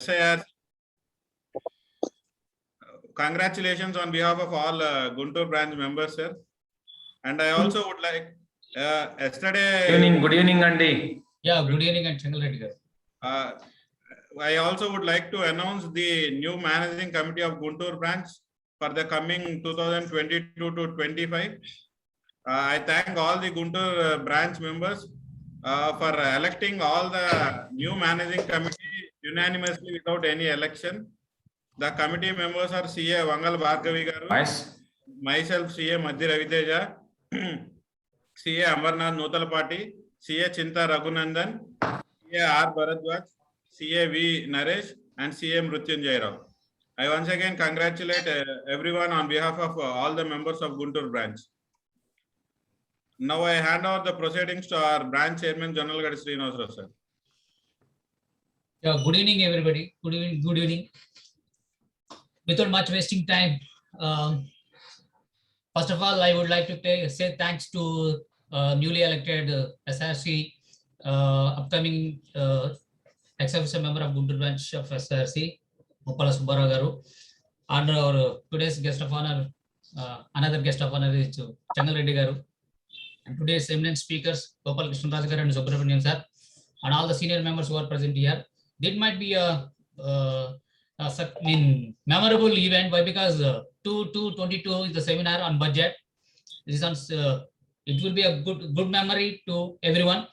SIR. Congratulations on behalf of all Guntur branch members, sir. And I also would like yesterday. Good evening, Andy. Yeah, good evening, and Changal Reddy. I also would like to announce the new managing committee of Guntur branch for the coming 2022 to 25. I thank all the Guntur branch members for electing all the new managing committee unanimously without any election. The committee members are CA Vangal Bhargavi Garu, myself CA Madhya Raviteja, CA Amarnath Nutalapati, CA Chinta Raghunandan, CA R Bharadwaj, CA V Naresh, and CA Mrutyunjay Rao. I once again congratulate everyone on behalf of all the members of Guntur branch. Now I hand over the proceedings to our branch chairman, General Gst Srinivasarao, sir. Yeah, good evening, everybody. Good evening. Good evening. Without much wasting time, first of all, I would like to say thanks to newly elected SRC, upcoming ex-officer member of Guntur branch of SRC, Muppala Subbarao Garu, and our today's guest of honor, another guest of honor is Changal Reddy Garu, and today's eminent speakers, Gopal Krishnaraj Garu and Subramanian sir, and all the senior members who are present here. It might be a memorable event. Why? Because 2/22 is the seminar on budget. This is it will be a good memory to everyone.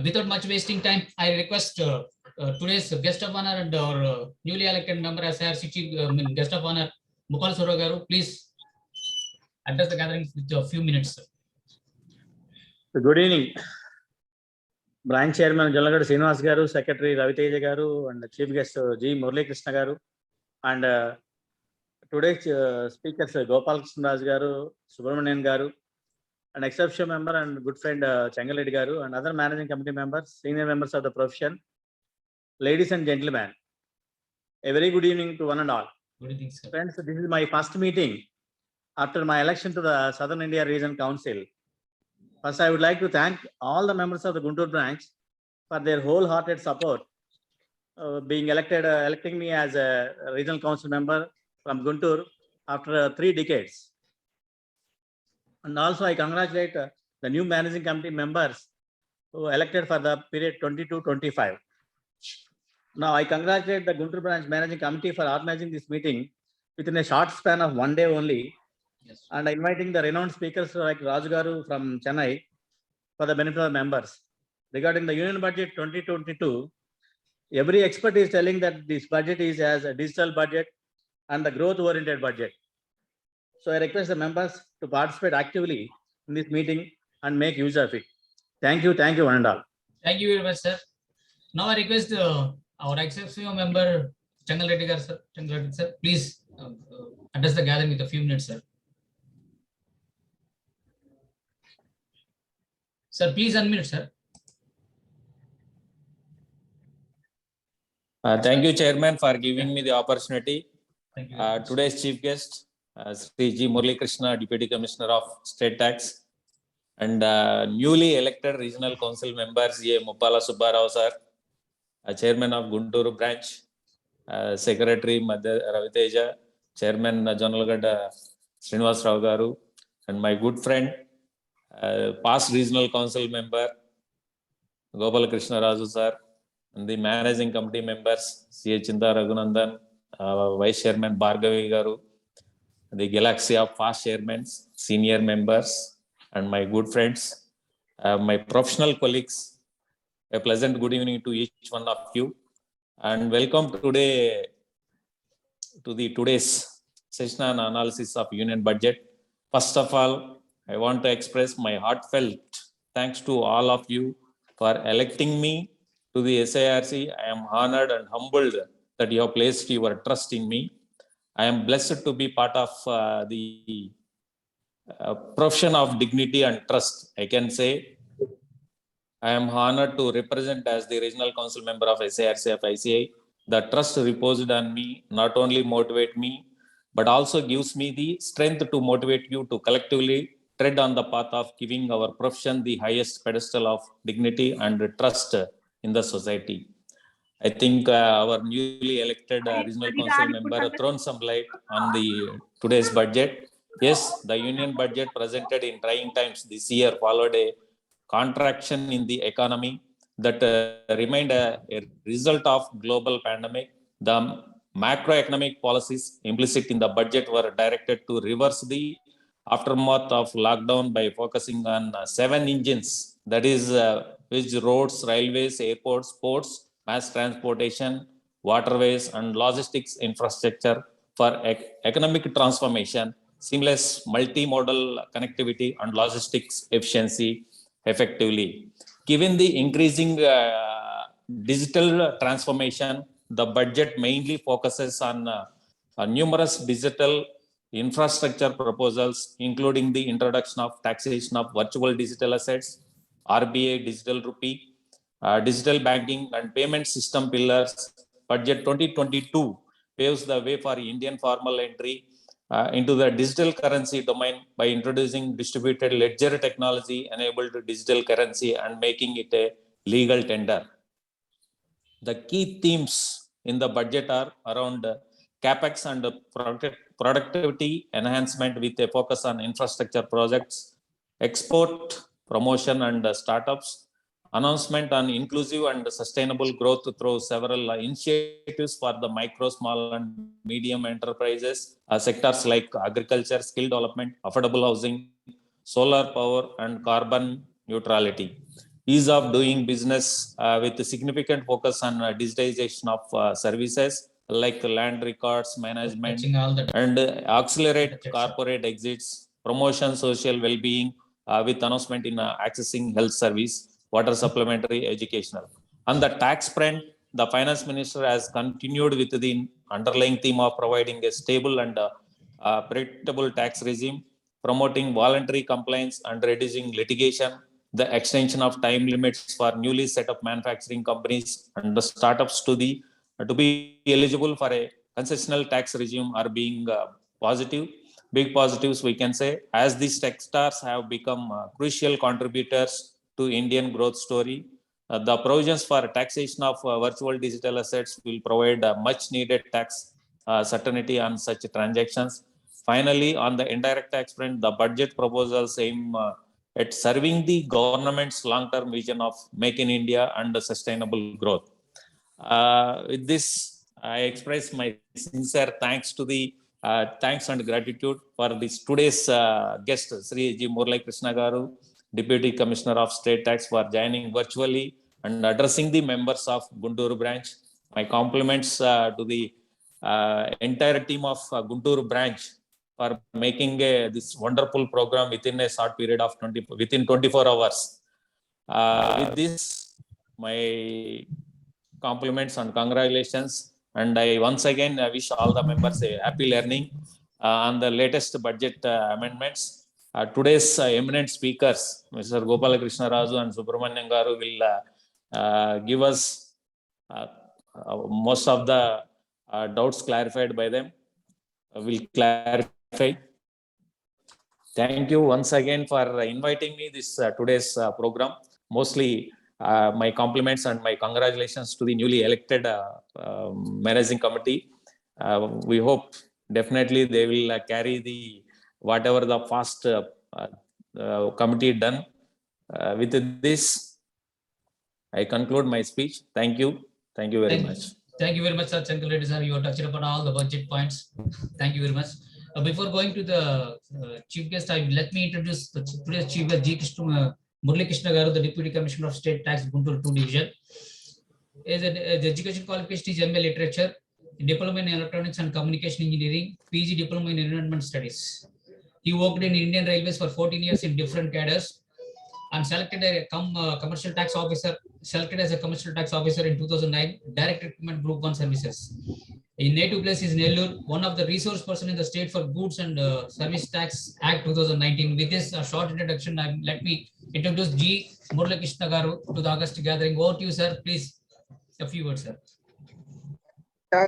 Without much wasting time, I request today's guest of honor and our newly elected member SIRC chief guest of honor Muppala Subbarao Garu, please address the gathering with a few minutes. Good evening. Branch Chairman General Gst Srinivas Garu, Secretary Raviteja Garu, and Chief Guest G Murali Krishna Garu, and today's speakers Gopal Krishnaraj Garu, Subramanian Garu, an exceptional member and good friend Changal Reddy Garu, and other managing committee members, senior members of the profession, ladies and gentlemen, a very good evening to one and all. Good evening, sir. Friends, this is my first meeting after my election to the Southern India Region Council. First, I would like to thank all the members of the Guntur branch for their wholehearted support, electing me as a regional council member from Guntur after 3 decades. And also, I congratulate the new managing committee members who elected for the period 22-25. Now, I congratulate the Guntur branch managing committee for organizing this meeting within a short span of 1 day only. Yes. And inviting the renowned speakers like Raju Garu from Chennai for the benefit of the members. Regarding the Union Budget 2022, every expert is telling that this budget is as a digital budget and the growth-oriented budget. So I request the members to participate actively in this meeting and make use of it. Thank you, one and all. Thank you very much, sir. Now I request our exceptional member Changal Reddy Garu, sir. Changal Reddy sir, please address the gathering with a few minutes, sir. Sir, please unmute, sir. Thank you, Chairman, for giving me the opportunity. Thank you. Today's chief guest, Sri G Murali Krishna, Deputy Commissioner of State Tax, and newly elected Regional Council members, A. Muppala Subbarao sir, Chairman of Guntur branch, Secretary Madhya Raviteja, Chairman General Gst Srinivasarao Garu, and my good friend, past regional council member Gopal Krishnaraj sir, and the managing committee members CA Chinta Raghunandan, Vice Chairman Bhargavi Garu, the galaxy of past chairmen, senior members, and my good friends, my professional colleagues. A pleasant good evening to each one of you, and welcome today to today's session on analysis of Union Budget. First of all, I want to express my heartfelt thanks to all of you for electing me to the SIRC. I am honored and humbled that you have placed your trust in me. I am blessed to be part of the profession of dignity and trust. I can say I am honored to represent as the Regional Council member of SIRC of ICAI. The trust reposed on me not only motivate me, but also gives me the strength to motivate you to collectively tread on the path of giving our profession the highest pedestal of dignity and trust in the society. I think our newly elected regional council member thrown some light on the today's budget. Yes, the union budget presented in trying times this year followed a contraction in the economy that remained a result of global pandemic. The macroeconomic policies implicit in the budget were directed to reverse the aftermath of lockdown by focusing on 7 engines, that is which roads, railways, airports, ports, mass transportation, waterways and logistics infrastructure for economic transformation, seamless multimodal connectivity and logistics efficiency effectively. Given the increasing digital transformation, the budget mainly focuses on numerous digital infrastructure proposals, including the introduction of taxation of virtual digital assets, RBI digital rupee, digital banking and payment system pillars. Budget 2022 paves the way for Indian formal entry into the digital currency domain by introducing distributed ledger technology enabled digital currency and making it a legal tender. The key themes in the budget are around capex and productivity enhancement with a focus on infrastructure projects, export promotion and startups, announcement on inclusive and sustainable growth through several initiatives for the micro, small and medium enterprises, sectors like agriculture, skill development, affordable housing, solar power and carbon neutrality. Ease of doing business with a significant focus on digitization of services like land records management and accelerate corporate exits, promotion social well-being with announcement in accessing health service, water supplementary, educational. On the tax front, the finance minister has continued with the underlying theme of providing a stable and predictable tax regime, promoting voluntary compliance and reducing litigation, the extension of time limits for newly set up manufacturing companies and the startups to be eligible for a concessional tax regime are being positive. Big positives we can say, as these sectors have become crucial contributors to Indian growth story. The provisions for taxation of virtual digital assets will provide much needed tax certainty on such transactions. Finally, on the indirect tax front, the budget proposals aim at serving the government's long-term vision of Make in India and sustainable growth. With this, I express my sincere thanks to the thanks and gratitude for this today's guest, Sri G. Murali Krishna Garu, Deputy Commissioner of State Tax, for joining virtually and addressing the members of Guntur branch. My compliments to the entire team of Guntur branch for making this wonderful program within a short period of 24 hours. With this, my compliments and congratulations. And I once again wish all the members a happy learning on the latest budget amendments. Today's eminent speakers, Mr. Gopala Krishna Raju and Subramanian Garu, will give us most of the doubts clarified by them. Will clarify. Thank you once again for inviting me this today's program. Mostly my compliments and my congratulations to the newly elected managing committee. We hope definitely they will carry the whatever the past committee done. With this, I conclude my speech. Thank you. Thank you very much. Thank you very much, sir. Chankal Reddy, sir. You have touched upon all the budget points. Thank you very much. Before going to the chief guest, let me introduce the today's chief guest, Gst Murali Krishna Garu, the Deputy Commissioner of State Tax, Guntur 2 Division. The education qualification is MA Literature, Diploma in Electronics and Communication Engineering, PG Diploma in Environment Studies. He worked in Indian Railways for 14 years in different cadres and selected a commercial tax officer. Selected as a commercial tax officer in 2009, Direct Recruitment Group 1 Services. In native place is Nellore, one of the resource person in the state for Goods and Service Tax Act 2019. With this short introduction, let me introduce G. Murali Krishna Garu to the August gathering. Over to you, sir. Please, a few words, sir.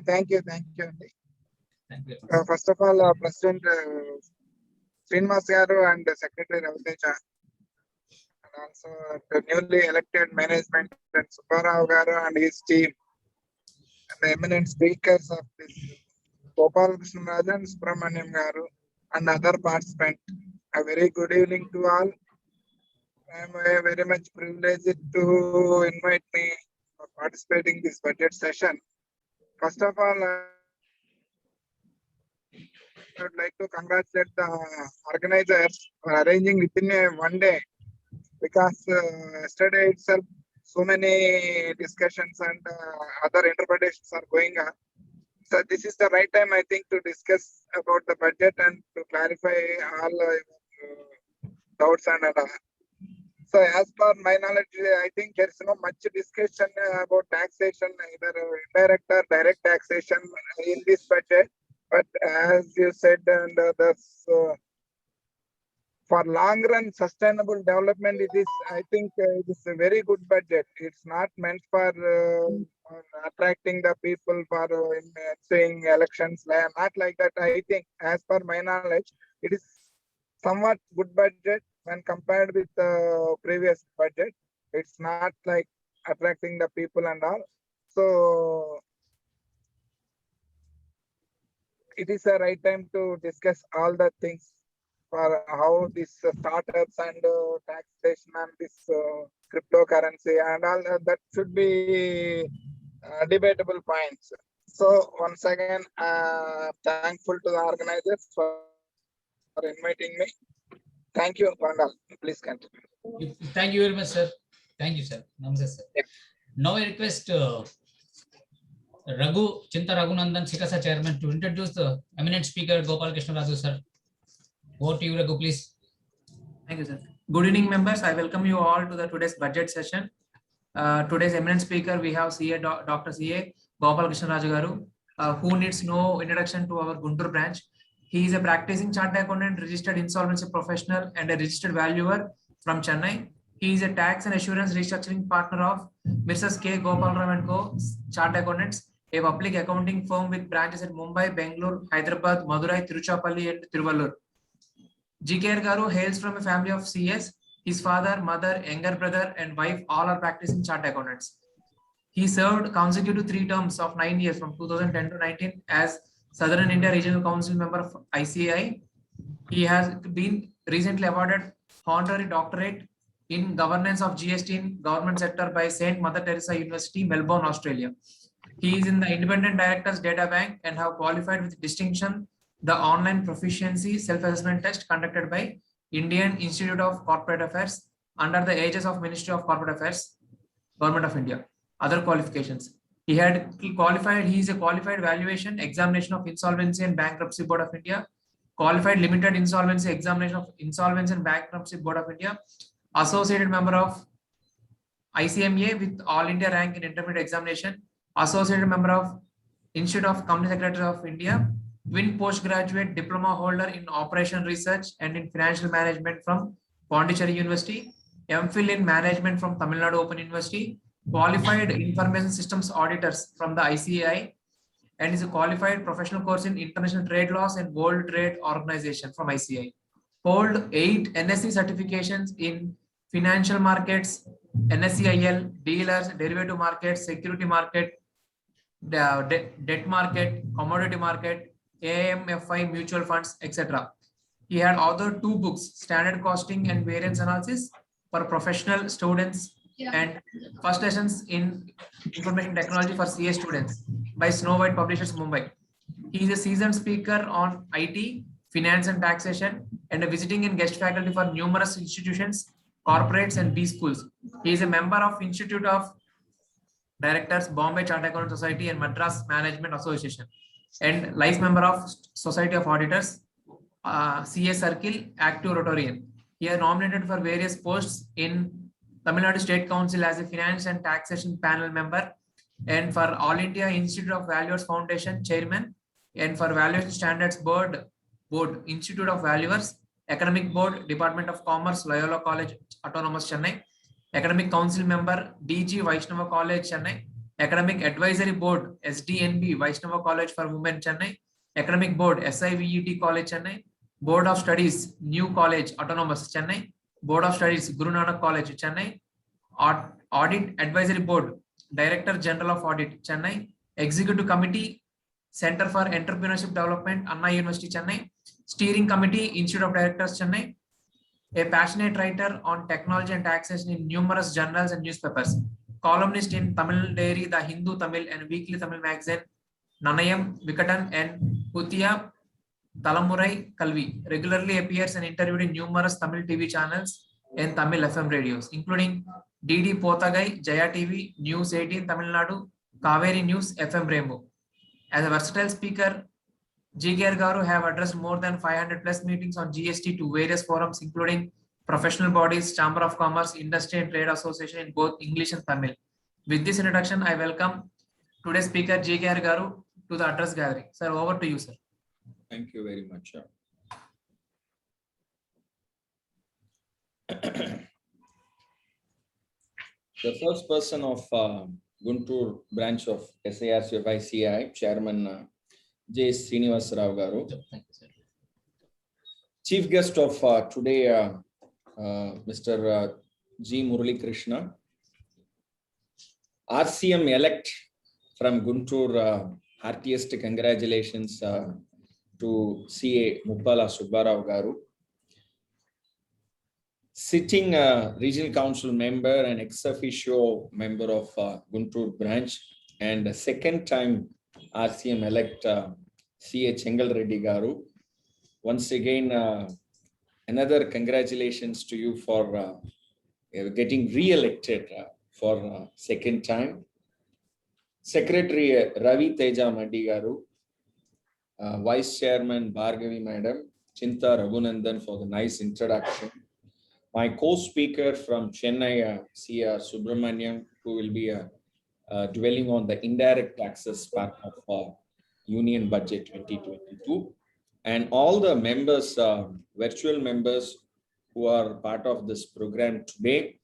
Thank you. Thank you. First of all, President Srinivas Garu and Secretary Raviteja, and also the newly elected management and Subbarao Garu and his team, the eminent speakers of this Gopal Krishna Subramaniam Garu and other participants. A very good evening to all. I am very much privileged to invite me for participating in this budget session. First of all, I would like to congratulate the organizers for arranging within one day, because yesterday itself so many discussions and other interpretations are going on. So this is the right time, I think, to discuss about the budget and to clarify all doubts and all. So as per my knowledge, I think there is no much discussion about taxation, either indirect or direct taxation in this budget. But as you said, and others, for long run sustainable development, it is, I think, it is a very good budget. It's not meant for attracting the people for saying elections, not like that. I think, as per my knowledge, it is somewhat good budget when compared with the previous budget. It's not like attracting the people and all. So it is a right time to discuss all the things for how this startups and taxation and this cryptocurrency and all that should be debatable points. So once again, thankful to the organizers for inviting me. Thank you, Vandal. Please continue. Thank you very much, sir. Thank you, sir. Namaste, sir. Yeah. Now I request Raghu Chinta Raghunandan Sikasa chairman to introduce the eminent speaker Gopal Krishna Raju, sir. Over to you, Raghu, please. Thank you, sir. Good evening, members. I welcome you all to the today's budget session. Today's eminent speaker, we have CA Dr. CA Gopal Krishna Raju Garu, who needs no introduction to our Guntur branch. He is a practicing chartered accountant, registered insolvency professional, and a registered valuer from Chennai. He is a tax and assurance restructuring partner of Mrs. K. Gopal Ram & Co. Chartered Accountants, a public accounting firm with branches at Mumbai, Bangalore, Hyderabad, Madurai, Tiruchirappalli, and Tiruvallur. GKR Garu hails from a family of CS. His father, mother, younger brother, and wife all are practicing chartered accountants. He served consecutive 3 terms of 9 years from 2010 to 19 as Southern India Regional Council member of ICAI. He has been recently awarded honorary doctorate in governance of GST in government sector by St. Mother Teresa University, Melbourne, Australia. He is in the Independent Directors Data Bank and have qualified with distinction the online proficiency self-assessment test conducted by Indian Institute of Corporate Affairs under the aegis of Ministry of Corporate Affairs, Government of India. Other qualifications. He is a qualified valuation examination of Insolvency and Bankruptcy Board of India, qualified limited insolvency examination of Insolvency and Bankruptcy Board of India, associated member of ICMA with All India rank in intermediate examination, associated member of Institute of Company Secretary of India, twin postgraduate diploma holder in Operation Research and in Financial Management from Pondicherry University, MPhil in Management from Tamil Nadu Open University, qualified information systems auditors from the ICAI, and is a qualified professional course in international trade laws and World Trade Organization from ICAI. Hold 8 NSE certifications in financial markets, NSEIL, dealers, derivative markets, security market, debt market, commodity market, AMFI mutual funds, etc. He had authored 2 books, Standard Costing and Variance Analysis for professional students and first lessons in information technology for CA students by Snow White Publishers, Mumbai. He is a seasoned speaker on IT, finance and taxation, and a visiting and guest faculty for numerous institutions, corporates, and B schools. He is a member of Institute of Directors, Bombay Chartered Accountant Society, and Madras Management Association, and life member of Society of Auditors, CA Circle, Active Rotarian. He is nominated for various posts in Tamil Nadu State Council as a Finance and Taxation Panel member, and for All India Institute of Valuers Foundation Chairman, and for Valuation Standards Board, Institute of Valuers, Academic Board, Department of Commerce, Loyola College, Autonomous, Chennai, Academic Council member, DG Vaishnava College, Chennai, Academic Advisory Board, SDNB, Vaishnava College for Women, Chennai, Academic Board, SIVET College, Chennai, Board of Studies, New College, Autonomous, Chennai, Board of Studies, Guru Nanak College, Chennai, Audit Advisory Board, Director General of Audit, Chennai, Executive Committee, Center for Entrepreneurship Development, Anna University, Chennai. Steering Committee, Institute of Directors, Chennai. A passionate writer on technology and taxation in numerous journals and newspapers. Columnist in Tamil Dairy, The Hindu Tamil and Weekly Tamil Magazine, Nanayam, Vikatan and Puthiya Talamurai Kalvi. Regularly appears and interviewed in numerous Tamil TV channels and Tamil FM radios, including DD Pothagai, Jaya TV, News 18 Tamil Nadu, Kaveri News, FM Rainbow. As a versatile speaker, GKR Garu have addressed more than 500 plus meetings on GST to various forums, including professional bodies, Chamber of Commerce, Industry and Trade Association in both English and Tamil. With this introduction, I welcome today's speaker GKR Garu to the address gathering. Sir, over to you, sir. Thank you very much. The first person of Guntur branch of SIRC of ICAI, Chairman Gst Garu. Thank you, sir. Chief guest of today, Mr. G Murali Krishna. RCM elect from Guntur, heartiest congratulations to CA Muppala Subbarao Garu. Sitting regional council member and ex officio member of Guntur branch, and second time RCM elect CA Chengal Reddy Garu. Once again, another congratulations to you for getting re-elected for second time. Secretary Ravi Teja Maddi Garu, Vice Chairman Bhargavi Madam, Chinta Raghunandan for the nice introduction. My co-speaker from Chennai, C.R. Subramaniam, who will be dwelling on the indirect taxes part of Union Budget 2022. And all the members, virtual members who are part of this program today,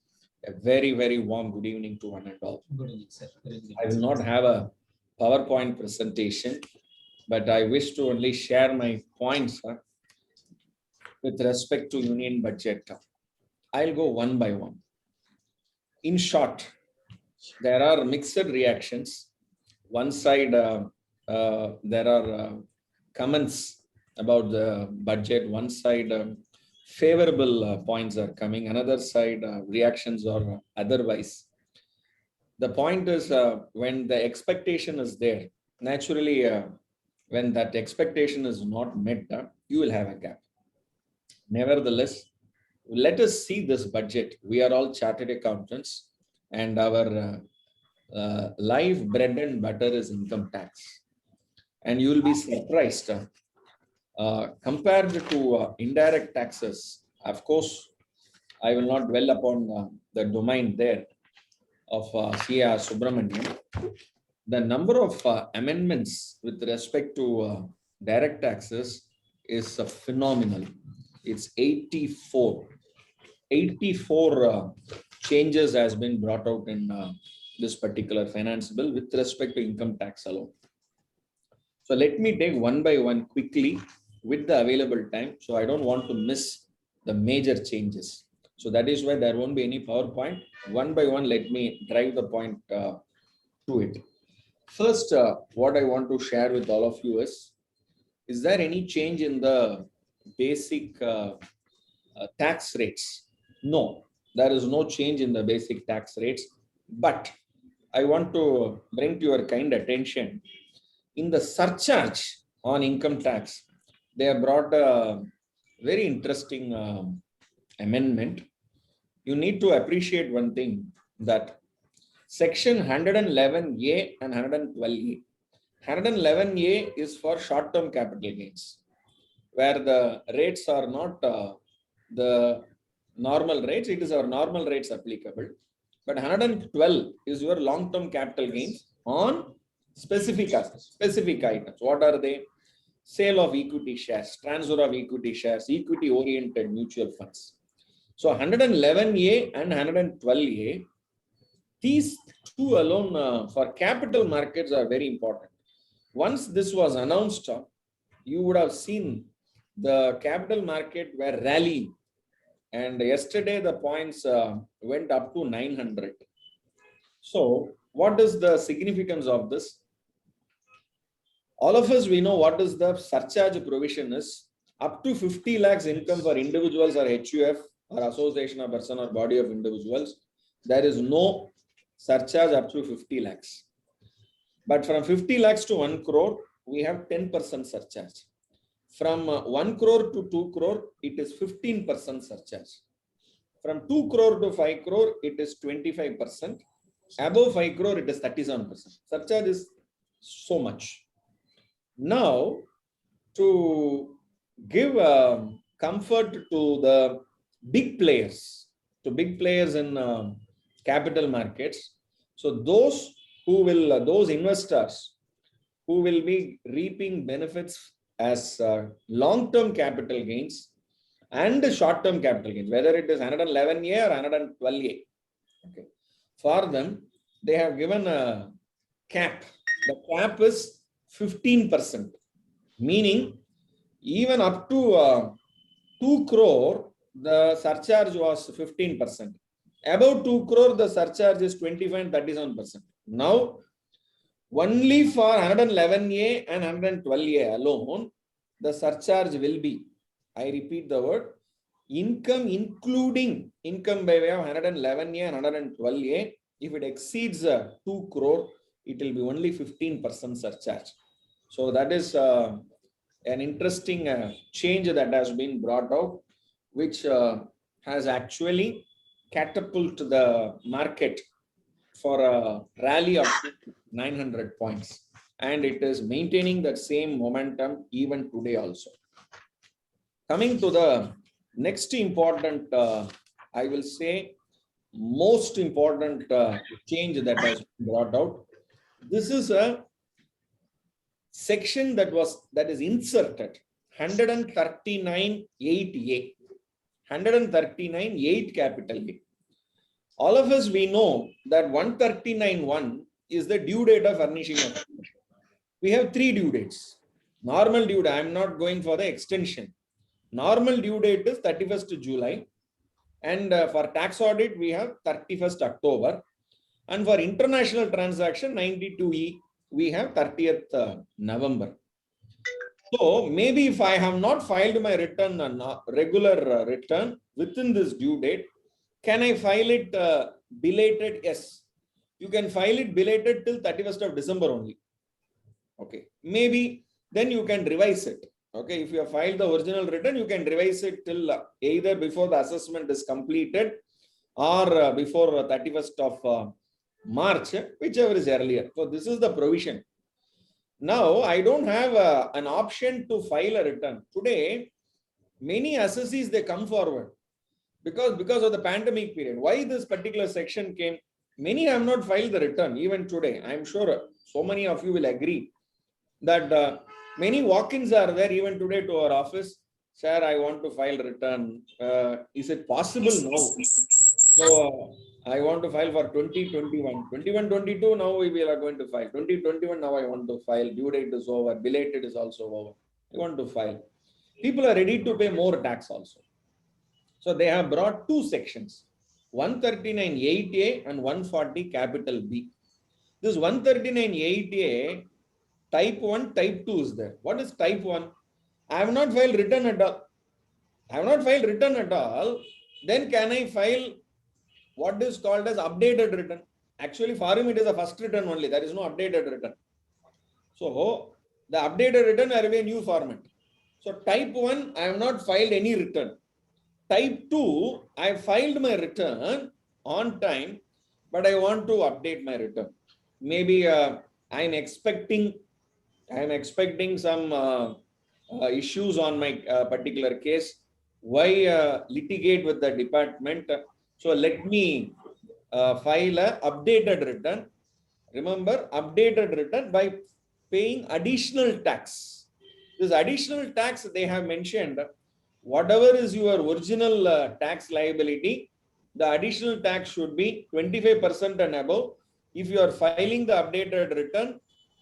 a very, very warm good evening to one and all. Good evening, sir. Good evening, I will not have a PowerPoint presentation, but I wish to only share my points with respect to Union Budget. I'll go one by one. In short, there are mixed reactions. One side, there are comments about the budget. One side, favorable points are coming. Another side, reactions are otherwise. The point is, when the expectation is there, naturally, when that expectation is not met, you will have a gap. Nevertheless, let us see this budget. We are all chartered accountants, and our life bread and butter is income tax. And you will be surprised. Compared to indirect taxes, of course, I will not dwell upon the domain there of C.R. Subramaniam. The number of amendments with respect to direct taxes is phenomenal. It's 84. 84 changes has been brought out in this particular finance bill with respect to income tax alone. So let me take one by one quickly with the available time. So I don't want to miss the major changes. So that is why there won't be any PowerPoint. One by one, let me drive the point to it. First, what I want to share with all of you is there any change in the basic tax rates? No, there is no change in the basic tax rates, but I want to bring to your kind attention in the surcharge on income tax. They have brought a very interesting amendment. You need to appreciate one thing, that section 111A and 112A. 111A is for short-term capital gains, where the rates are not the normal rates. It is our normal rates applicable. But 112 is your long-term capital gains on specific assets, specific items. What are they? Sale of equity shares, transfer of equity shares, equity-oriented mutual funds. So 111A and 112A, these two alone for capital markets are very important. Once this was announced, you would have seen the capital market were rallying. And yesterday the points went up to 900. So what is the significance of this? all of us, we know what is the surcharge provision is. Up to 50 lakhs income for individuals or HUF or association of person or body of individuals, there is no surcharge up to 50 lakhs. But from 50 lakhs to 1 crore, we have 10% surcharge. From 1 crore to 2 crore, it is 15% surcharge. From 2 crore to 5 crore, it is 25%. Above 5 crore, it is 37%. Surcharge is so much. Now, to give comfort to the big players, in capital markets, so those investors who will be reaping benefits as long-term capital gains and short-term capital gains, whether it is 111A or 112A. Okay. For them, they have given a cap. The cap is 15%, meaning even up to 2 crore, the surcharge was 15%. Above 2 crore, the surcharge is 25 and 37%. Now, only for 111A and 112A alone, the surcharge will be, I repeat the word, income including income by way of 111A and 112A. If it exceeds 2 crore, it will be only 15% surcharge. So that is an interesting change that has been brought out, which has actually catapulted the market for a rally of 900 points. And it is maintaining that same momentum even today also. Coming to the next important, I will say, most important change that has been brought out. This is a section that is inserted, 139(8)(a), 139(8) capital A. All of us, we know that 139(1) is the due date of furnishing of. We have 3 due dates. Normal due date, I am not going for the extension. Normal due date is 31st July. And for tax audit, we have 31st October. And for international transaction, 92E, we have 30th November. So maybe if I have not filed my return, regular return within this due date, can I file it belated? Yes. You can file it belated till 31st of December only. Okay. Maybe then you can revise it. Okay. If you have filed the original return, you can revise it till either before the assessment is completed or before 31st of March, whichever is earlier. So this is the provision. Now, I don't have an option to file a return. Today, many assessees, they come forward because of the pandemic period. Why this particular section came? Many have not filed the return even today. I'm sure so many of you will agree that many walk-ins are there even today to our office. Sir, I want to file return. Is it possible now? So I want to file for 2021. 21-22, now we are going to file. 2021, now I want to file. Due date is over. Belated is also over. I want to file. People are ready to pay more tax also. So they have brought 2 sections, 139(8)(a) and 140 capital B. This 139(8)(a), type 1, type 2 is there. What is type 1? I have not filed return at all. I have not filed return at all. Then can I file what is called as updated return? Actually, for him, it is a first return only. There is no updated return. So the updated return will be a new format. So type 1, I have not filed any return. Type 2, I filed my return on time, but I want to update my return. Maybe I'm expecting some issues on my particular case. Why litigate with the department? So let me file a updated return. Remember, updated return by paying additional tax. This additional tax they have mentioned. Whatever is your original tax liability, the additional tax should be 25% and above. If you are filing the updated return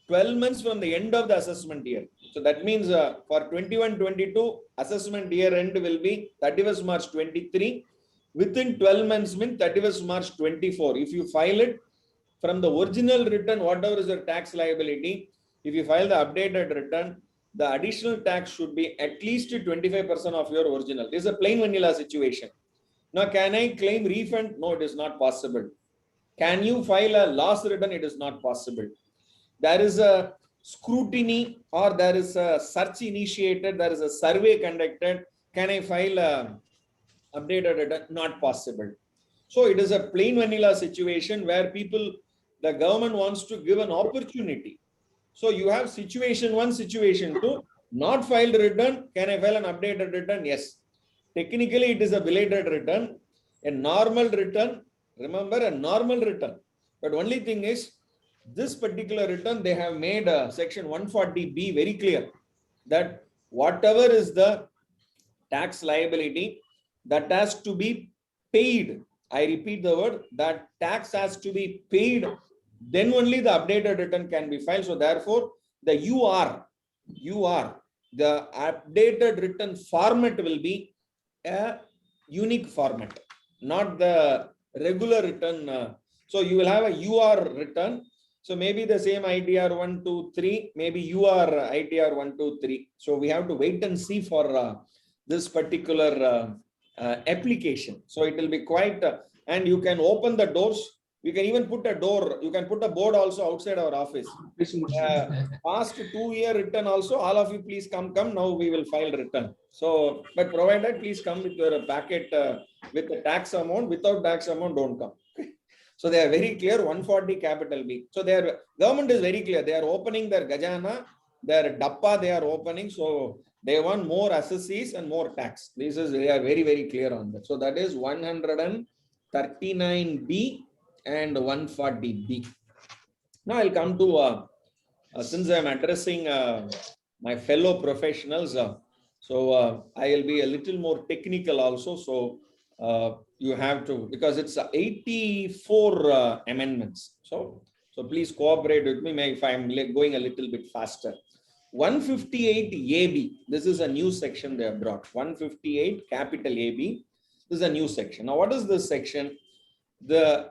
12 months from the end of the assessment year. So that means for 21-22, assessment year end will be 31st March 23. Within 12 months means 31st March 24. If you file it from the original return, whatever is your tax liability, if you file the updated return, the additional tax should be at least 25% of your original. This is a plain vanilla situation. Now, can I claim refund? No, it is not possible. Can you file a loss return? It is not possible. There is a scrutiny or there is a search initiated, there is a survey conducted. Can I file a updated return? Not possible. So it is a plain vanilla situation where the government wants to give an opportunity. So you have situation 1, situation 2, not filed return. Can I file an updated return? Yes. Technically, it is a belated return, a normal return. Remember, a normal return. But only thing is, this particular return, they have made section 140B very clear that whatever is the tax liability, that has to be paid. I repeat the word, that tax has to be paid. Then only the updated return can be filed. So therefore, the the updated return format will be a unique format, not the regular return. So you will have a UR return. So maybe the same ITR 1, 2, 3, maybe UR ITR 1, 2, 3. So we have to wait and see for this particular application. So it will be quite, and you can open the doors. You can even put a door, you can put a board also outside our office. Past 2-year return also, all of you please come, now we will file return. So, but provided please come with your packet with the tax amount, without tax amount, don't come. So they are very clear, 140 capital B. So their government is very clear. They are opening their Gajana, their Dappa they are opening. So they want more assessees and more tax. They are very, very clear on that. So that is 139B and 140B. Now I'll come to, since I'm addressing my fellow professionals, so I will be a little more technical also. So you have to, because it's 84 amendments. So please cooperate with me if I'm going a little bit faster. 158 AB, this is a new section they have brought. 158 capital AB, this is a new section. Now what is this section? The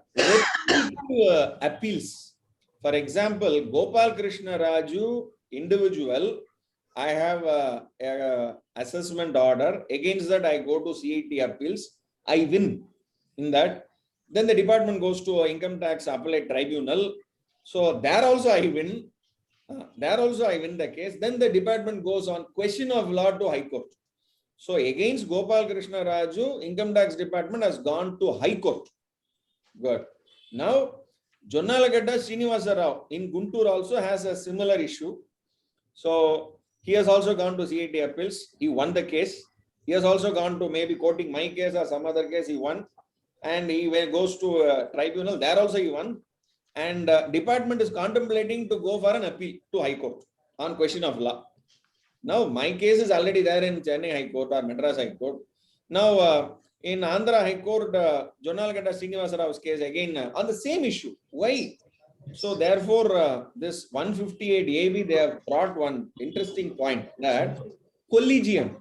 appeals. For example, Gopal Krishna Raju, individual, I have a assessment order. Against that, I go to CIT appeals. I win in that. Then the department goes to income tax appellate tribunal. So there also I win. The case. Then the department goes on question of law to High Court. So against Gopal Krishna Raju, income tax department has gone to High Court. Good. Now, Jonnalagadda Srinivasa Rao in Guntur also has a similar issue. So he has also gone to CIT appeals. He won the case. He has also gone to maybe quoting my case or some other case. He won, and he goes to a tribunal. There also he won, and department is contemplating to go for an appeal to High Court on question of law. Now my case is already there in Chennai High Court or Madras High Court. Now in Andhra High Court, Jonnalagadda Srinivasa Rao's case again on the same issue. Why? So therefore, this 158 AB, they have brought one interesting point that collegium,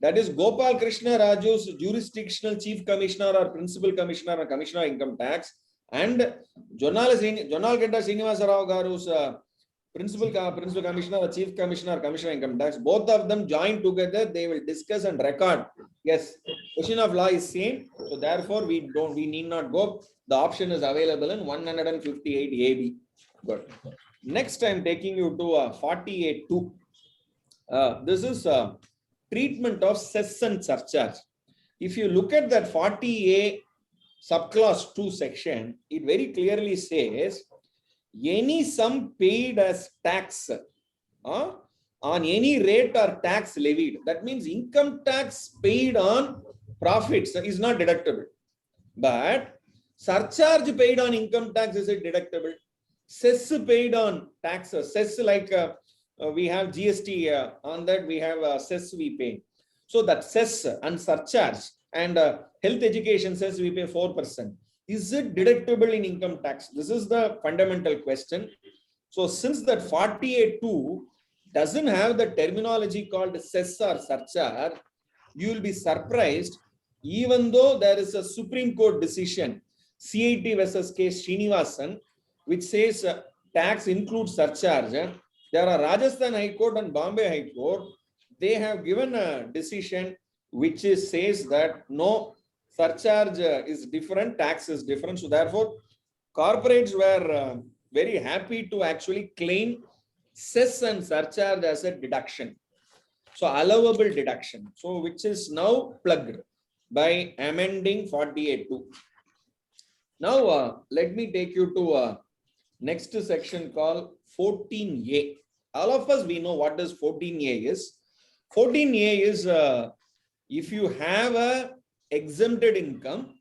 that is Gopal Krishna Raju's jurisdictional chief commissioner or principal commissioner or commissioner of income tax, and Jonnalagadda Srinivasa Rao Garu's principal commissioner or chief commissioner or commissioner of income tax, both of them join together. They will discuss and record. Yes, question of law is same. So therefore, we need not go. The option is available in 158 AB. Good. Next, I'm taking you to 48.2. This is treatment of cess and surcharge. If you look at that 40A subclause 2 section, it very clearly says any sum paid as tax on any rate or tax levied. That means income tax paid on profits is not deductible, but surcharge paid on income tax is deductible. Cess paid on taxes, cess like we have GST on that, we have cess we pay. So that cess and surcharge and health education cess we pay 4%. Is it deductible in income tax? This is the fundamental question. So since that 48.2 doesn't have the terminology called cess or surcharge, you will be surprised, even though there is a Supreme Court decision, CIT versus case Srinivasan, which says tax includes surcharge. There are Rajasthan High Court and Bombay High Court. They have given a decision which says that no, surcharge is different, tax is different. So therefore, corporates were very happy to actually claim cess and surcharge as a deduction. So allowable deduction. So which is now plugged by amending 48(2). Now let me take you to next section called 14A. All of us, we know what does 14A is. 14A is if you have a exempted income,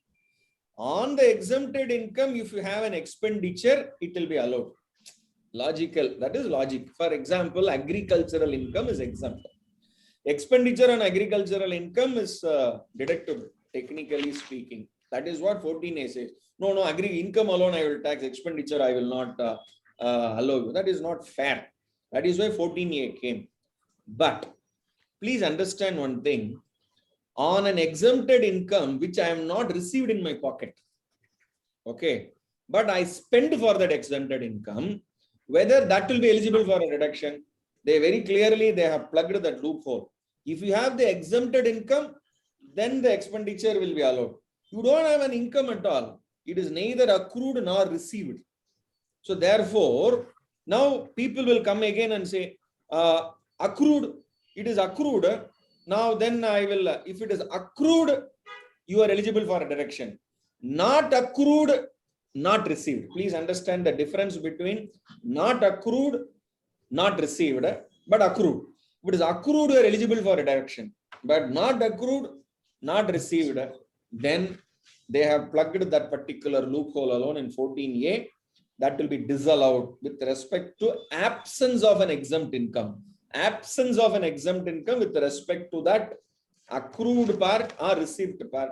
on the exempted income, if you have an expenditure, it will be allowed. Logical, that is logic. For example, agricultural income is exempt. Expenditure on agricultural income is deductible, technically speaking. That is what 14A says. No, agri income alone I will tax, expenditure I will not allow you. That is not fair. That is why 14A came. But please understand one thing. On an exempted income, which I am not received in my pocket, okay, but I spend for that exempted income, whether that will be eligible for a reduction, they very clearly, they have plugged that loophole. If you have the exempted income, then the expenditure will be allowed. You don't have an income at all. It is neither accrued nor received. So therefore, now people will come again and say, accrued, it is accrued. Now then I will, if it is accrued, you are eligible for a deduction. Not accrued, not received. Please understand the difference between not accrued, not received, but accrued. If it is accrued, you are eligible for a deduction. But not accrued, not received, then they have plugged that particular loophole alone in 14A. That will be disallowed with respect to absence of an exempt income. Absence of an exempt income with respect to that accrued part or received part,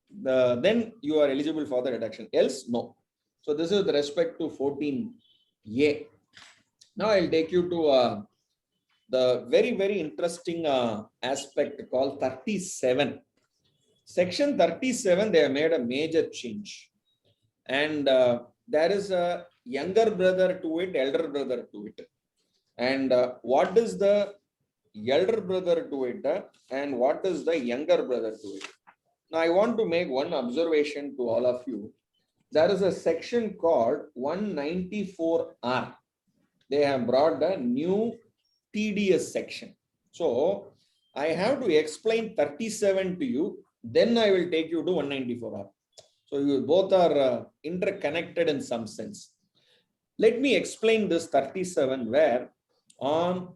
then you are eligible for the deduction. Else, no. So this is with respect to 14A. Now I'll take you to the very, very interesting aspect called 37. Section 37, they have made a major change. And there is a younger brother to it, elder brother to it. And what is the elder brother to it and what is the younger brother to it? Now I want to make one observation to all of you. There is a section called 194R. They have brought a new TDS section. So I have to explain 37 to you, then I will take you to 194R. So you both are interconnected in some sense. Let me explain this 37 where on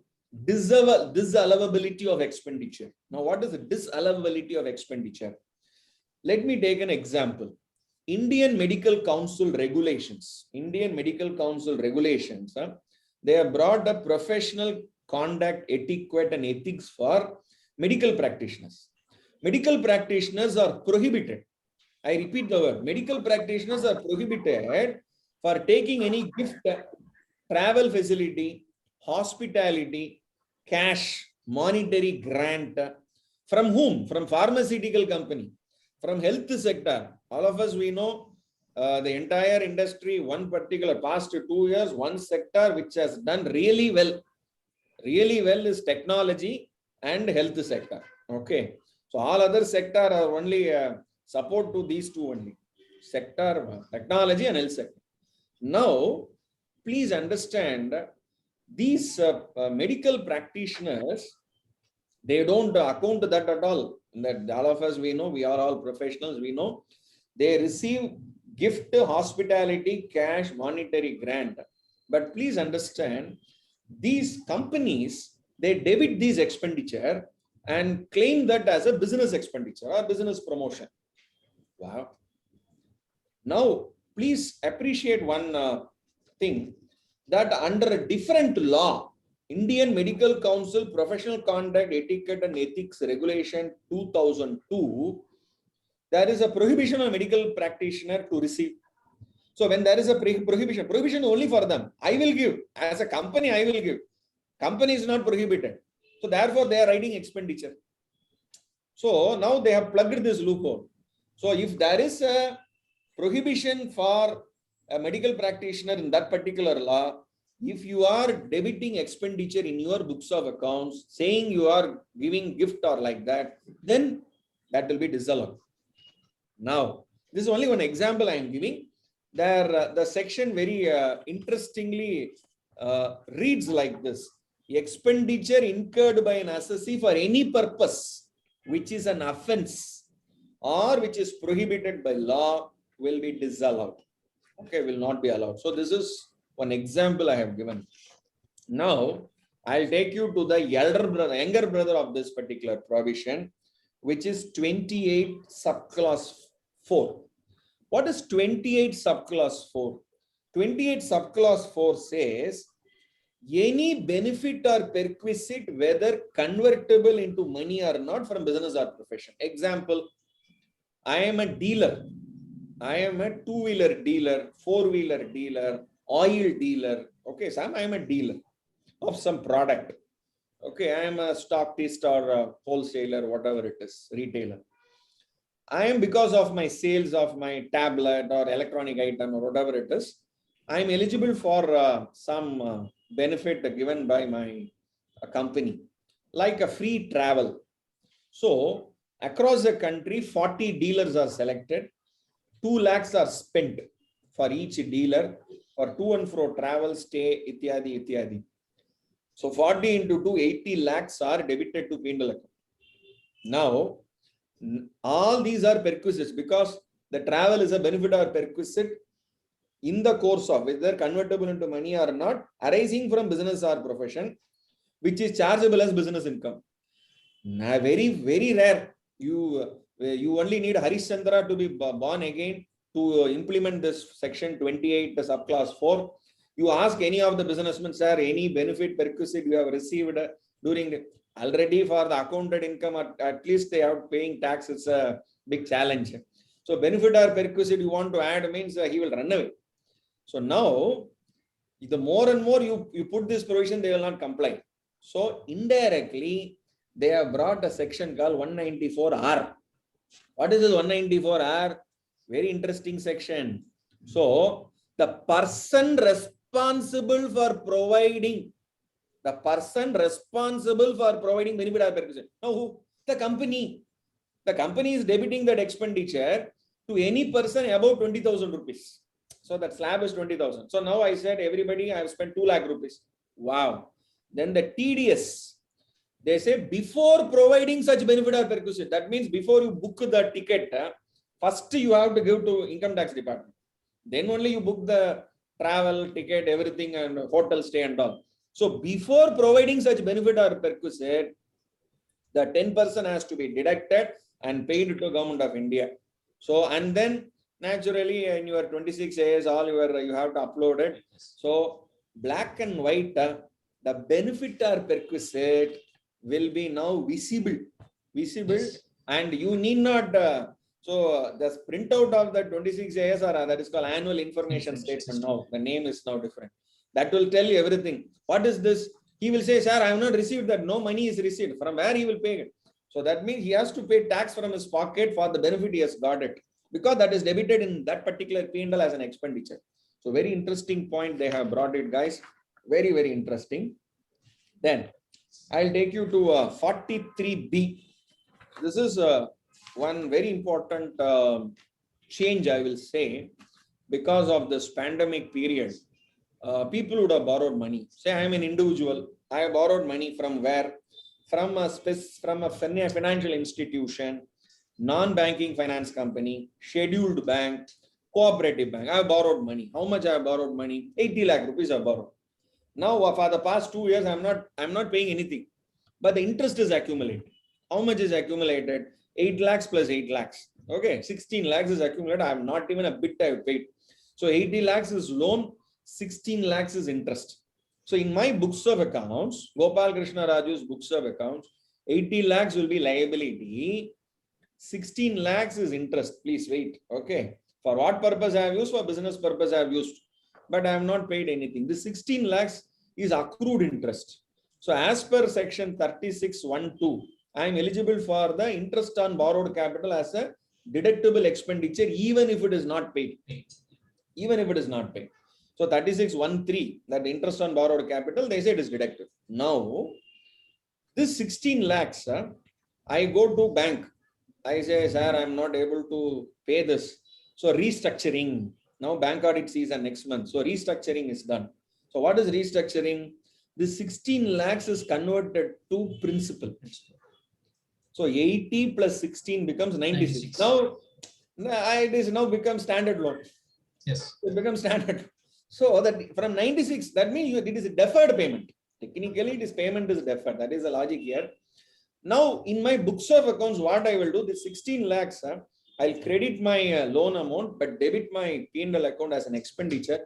disallowability of expenditure. Now, what is the disallowability of expenditure? Let me take an example. Indian Medical Council regulations. Indian Medical Council regulations. They have brought a professional conduct, etiquette, and ethics for medical practitioners. Medical practitioners are prohibited. I repeat the word. Medical practitioners are prohibited for taking any gift, travel facility, hospitality, cash, monetary grant. From whom? From pharmaceutical company, from health sector. All of us, we know the entire industry, one particular past 2 years, one sector which has done really well is technology and health sector. Okay. So all other sector are only support to these two only. Sector, technology and health sector. Now, please understand these medical practitioners, they don't account that at all. That all of us, we know, we are all professionals, we know. They receive gift, hospitality, cash, monetary grant. But please understand, these companies, they debit these expenditure and claim that as a business expenditure or business promotion. Wow. Now, please appreciate one thing, that under a different law, Indian Medical Council Professional Conduct, Etiquette and Ethics Regulation 2002, there is a prohibition on medical practitioner to receive. So when there is a prohibition only for them, I will give. As a company, I will give. Company is not prohibited. So therefore, they are writing expenditure. So now they have plugged this loophole. So if there is a prohibition for a medical practitioner in that particular law, if you are debiting expenditure in your books of accounts, saying you are giving gift or like that, then that will be disallowed. Now, this is only one example I am giving. There, the section very interestingly reads like this: expenditure incurred by an assessee for any purpose which is an offense or which is prohibited by law will be disallowed. Okay, will not be allowed. So this is one example I have given. Now, I'll take you to the younger brother of this particular provision, which is 28 subclause 4. What is 28 subclause 4? 28 subclause 4 says, any benefit or perquisite, whether convertible into money or not, from business or profession. Example, I am a dealer. I am a two-wheeler dealer, four-wheeler dealer, oil dealer. Okay, so I am a dealer of some product. Okay, I am a stockist or a wholesaler, whatever it is, retailer. I am, because of my sales of my tablet or electronic item or whatever it is, I am eligible for some benefit given by my company, like a free travel. So across the country, 40 dealers are selected. 2 lakhs are spent for each dealer for to and fro travel, stay, ityadi, ityadi. So 40 into 2, 80 lakhs are debited to P&L account. Now, all these are perquisites because the travel is a benefit or perquisite in the course of whether convertible into money or not, arising from business or profession, which is chargeable as business income. Now, very, very rare. You only need Harishchandra to be born again to implement this section 28, the subclass 4. You ask any of the businessmen, sir, any benefit perquisite you have received during the, already for the accounted income, at least they are paying tax. It's a big challenge. So benefit or perquisite you want to add means he will run away. So now, the more and more you put this provision, they will not comply. So indirectly, they have brought a section called 194R. What is this 194R? Very interesting section. So the person responsible for providing benefit or perquisite. Now who? The company. The company is debiting that expenditure to any person above 20,000 rupees. So that slab is 20,000. So now I said, everybody, I have spent 2 lakh rupees. Wow. Then the TDS. They say before providing such benefit or perquisite, that means before you book the ticket, first you have to give to income tax department. Then only you book the travel, ticket, everything, and hotel stay and all. So before providing such benefit or perquisite, the 10% has to be deducted and paid to Government of India. So, and then naturally in your 26 years, all you have to upload it. So black and white, the benefit or perquisite will be now visible, and you need not. So the printout of the 26 years or that is called annual information statement. Now the name is now different. That will tell you everything. What is this? He will say, sir, I have not received that. No money is received. From where he will pay it? So that means he has to pay tax from his pocket for the benefit he has got it, because that is debited in that particular P&L as an expenditure. So very interesting point they have brought it, guys. Very, very interesting. Then I'll take you to 43B. This is one very important change, I will say, because of this pandemic period. People would have borrowed money. Say I am an individual. I have borrowed money from where? From a financial institution, non-banking finance company, scheduled bank, cooperative bank. I have borrowed money. How much I have borrowed money? 80 lakh rupees I have borrowed. Now for the past 2 years, I'm not paying anything, but the interest is accumulated. How much is accumulated? 8 lakhs plus 8 lakhs. Okay, 16 lakhs is accumulated. I have not even a bit I have paid. So 80 lakhs is loan, 16 lakhs is interest. So in my books of accounts, Gopal Krishna Raju's books of accounts, 80 lakhs will be liability, 16 lakhs is interest. Please wait. Okay. For what purpose I have used? For business purpose I have used, but I have not paid anything. This 16 lakhs is accrued interest. So as per section 36(1)(2), I am eligible for the interest on borrowed capital as a deductible expenditure, even if it is not paid. Even if it is not paid. So 3613, that interest on borrowed capital, they say it is deducted. Now, this 16 lakhs, I go to bank. I say, sir, I'm not able to pay this. So restructuring. Now bank audit season next month. So restructuring is done. So what is restructuring? This 16 lakhs is converted to principal. So 80 plus 16 becomes 96. 96. Now, it is now become standard loan. Yes. It becomes standard. So that from 96, that means it is a deferred payment. Technically, it is payment is deferred. That is the logic here. Now, in my books of accounts, what I will do, this 16 lakhs, I'll credit my loan amount, but debit my P&L account as an expenditure,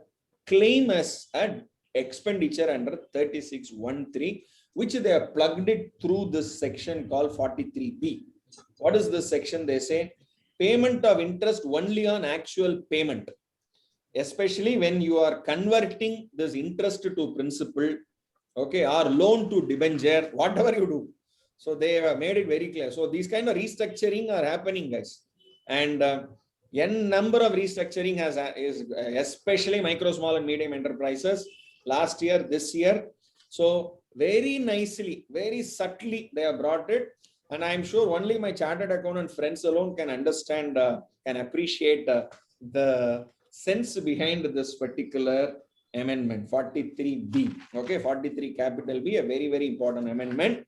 claim as an expenditure under 3613, which they have plugged it through this section called 43B. What is this section? They say payment of interest only on actual payment, especially when you are converting this interest to principal, okay, or loan to debenture, whatever you do. So they have made it very clear. So these kind of restructuring are happening, guys. And n number of restructuring is especially micro, small and medium enterprises last year, this year. So very nicely, very subtly they have brought it. And I'm sure only my chartered accountant friends alone can understand, can appreciate the sense behind this particular amendment, 43B. Okay, 43 capital B, a very, very important amendment.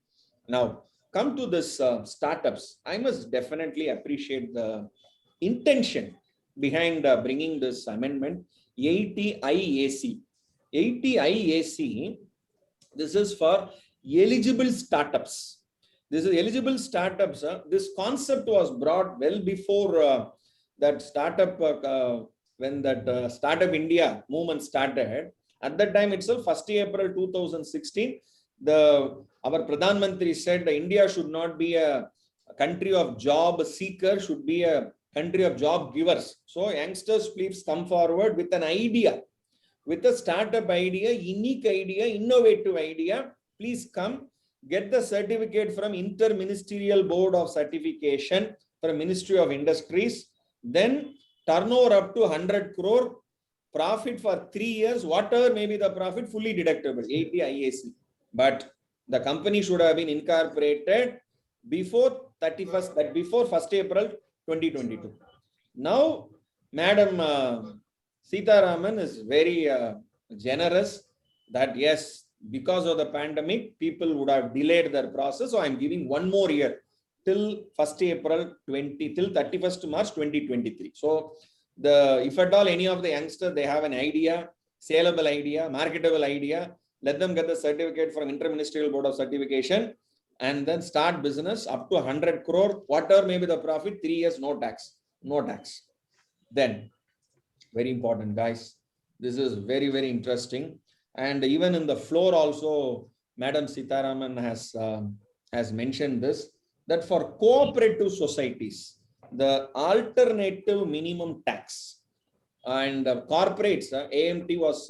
Now, come to this startups. I must definitely appreciate the intention behind bringing this amendment. 80 IAC. 80 IAC, this is for eligible startups. This is eligible startups. This concept was brought well before that startup, when that Startup India movement started. At that time itself, 1st April 2016, our Pradhan Mantri said India should not be a country of job seekers, should be a country of job givers. So youngsters, please come forward with an idea, with a startup idea, unique idea, innovative idea. Please come, get the certificate from Inter-Ministerial Board of Certification from Ministry of Industries. Then turnover up to 100 crore, profit for 3 years, whatever may be the profit, fully deductible, 80 IAC. But the company should have been incorporated before 1st April 2022. Now, Madam Sitaraman is very generous that yes, because of the pandemic, people would have delayed their process. So I'm giving 1 more year till 1st April 20 till 31st March 2023. So if at all any of the youngsters, they have an idea, saleable idea, marketable idea, let them get the certificate from Inter-Ministerial Board of Certification and then start business up to 100 crore, whatever may be the profit, 3 years, no tax, no tax. Then, very important, guys. This is very, very interesting. And even in the floor also, Madam Sitaraman has mentioned this, that for cooperative societies, the alternative minimum tax and corporates, AMT was,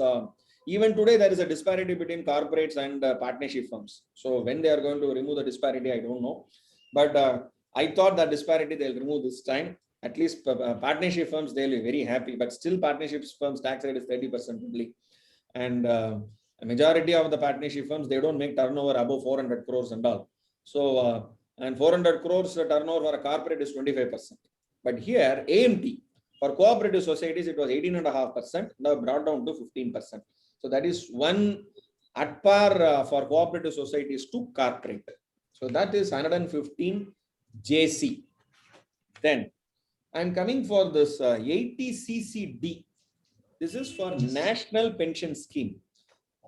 even today there is a disparity between corporates and partnership firms. So when they are going to remove the disparity, I don't know. But I thought that disparity they'll remove this time. At least partnership firms, they'll be very happy. But still partnership firms tax rate is 30% only. And a majority of the partnership firms, they don't make turnover above 400 crores and all. So, and 400 crores turnover for a corporate is 25%. But here, AMT, for cooperative societies, it was 18.5%, now brought down to 15%. So that is one at par for cooperative societies to corporate. So that is 115 JC. Then I'm coming for this 80 CCD. This is for National Pension Scheme.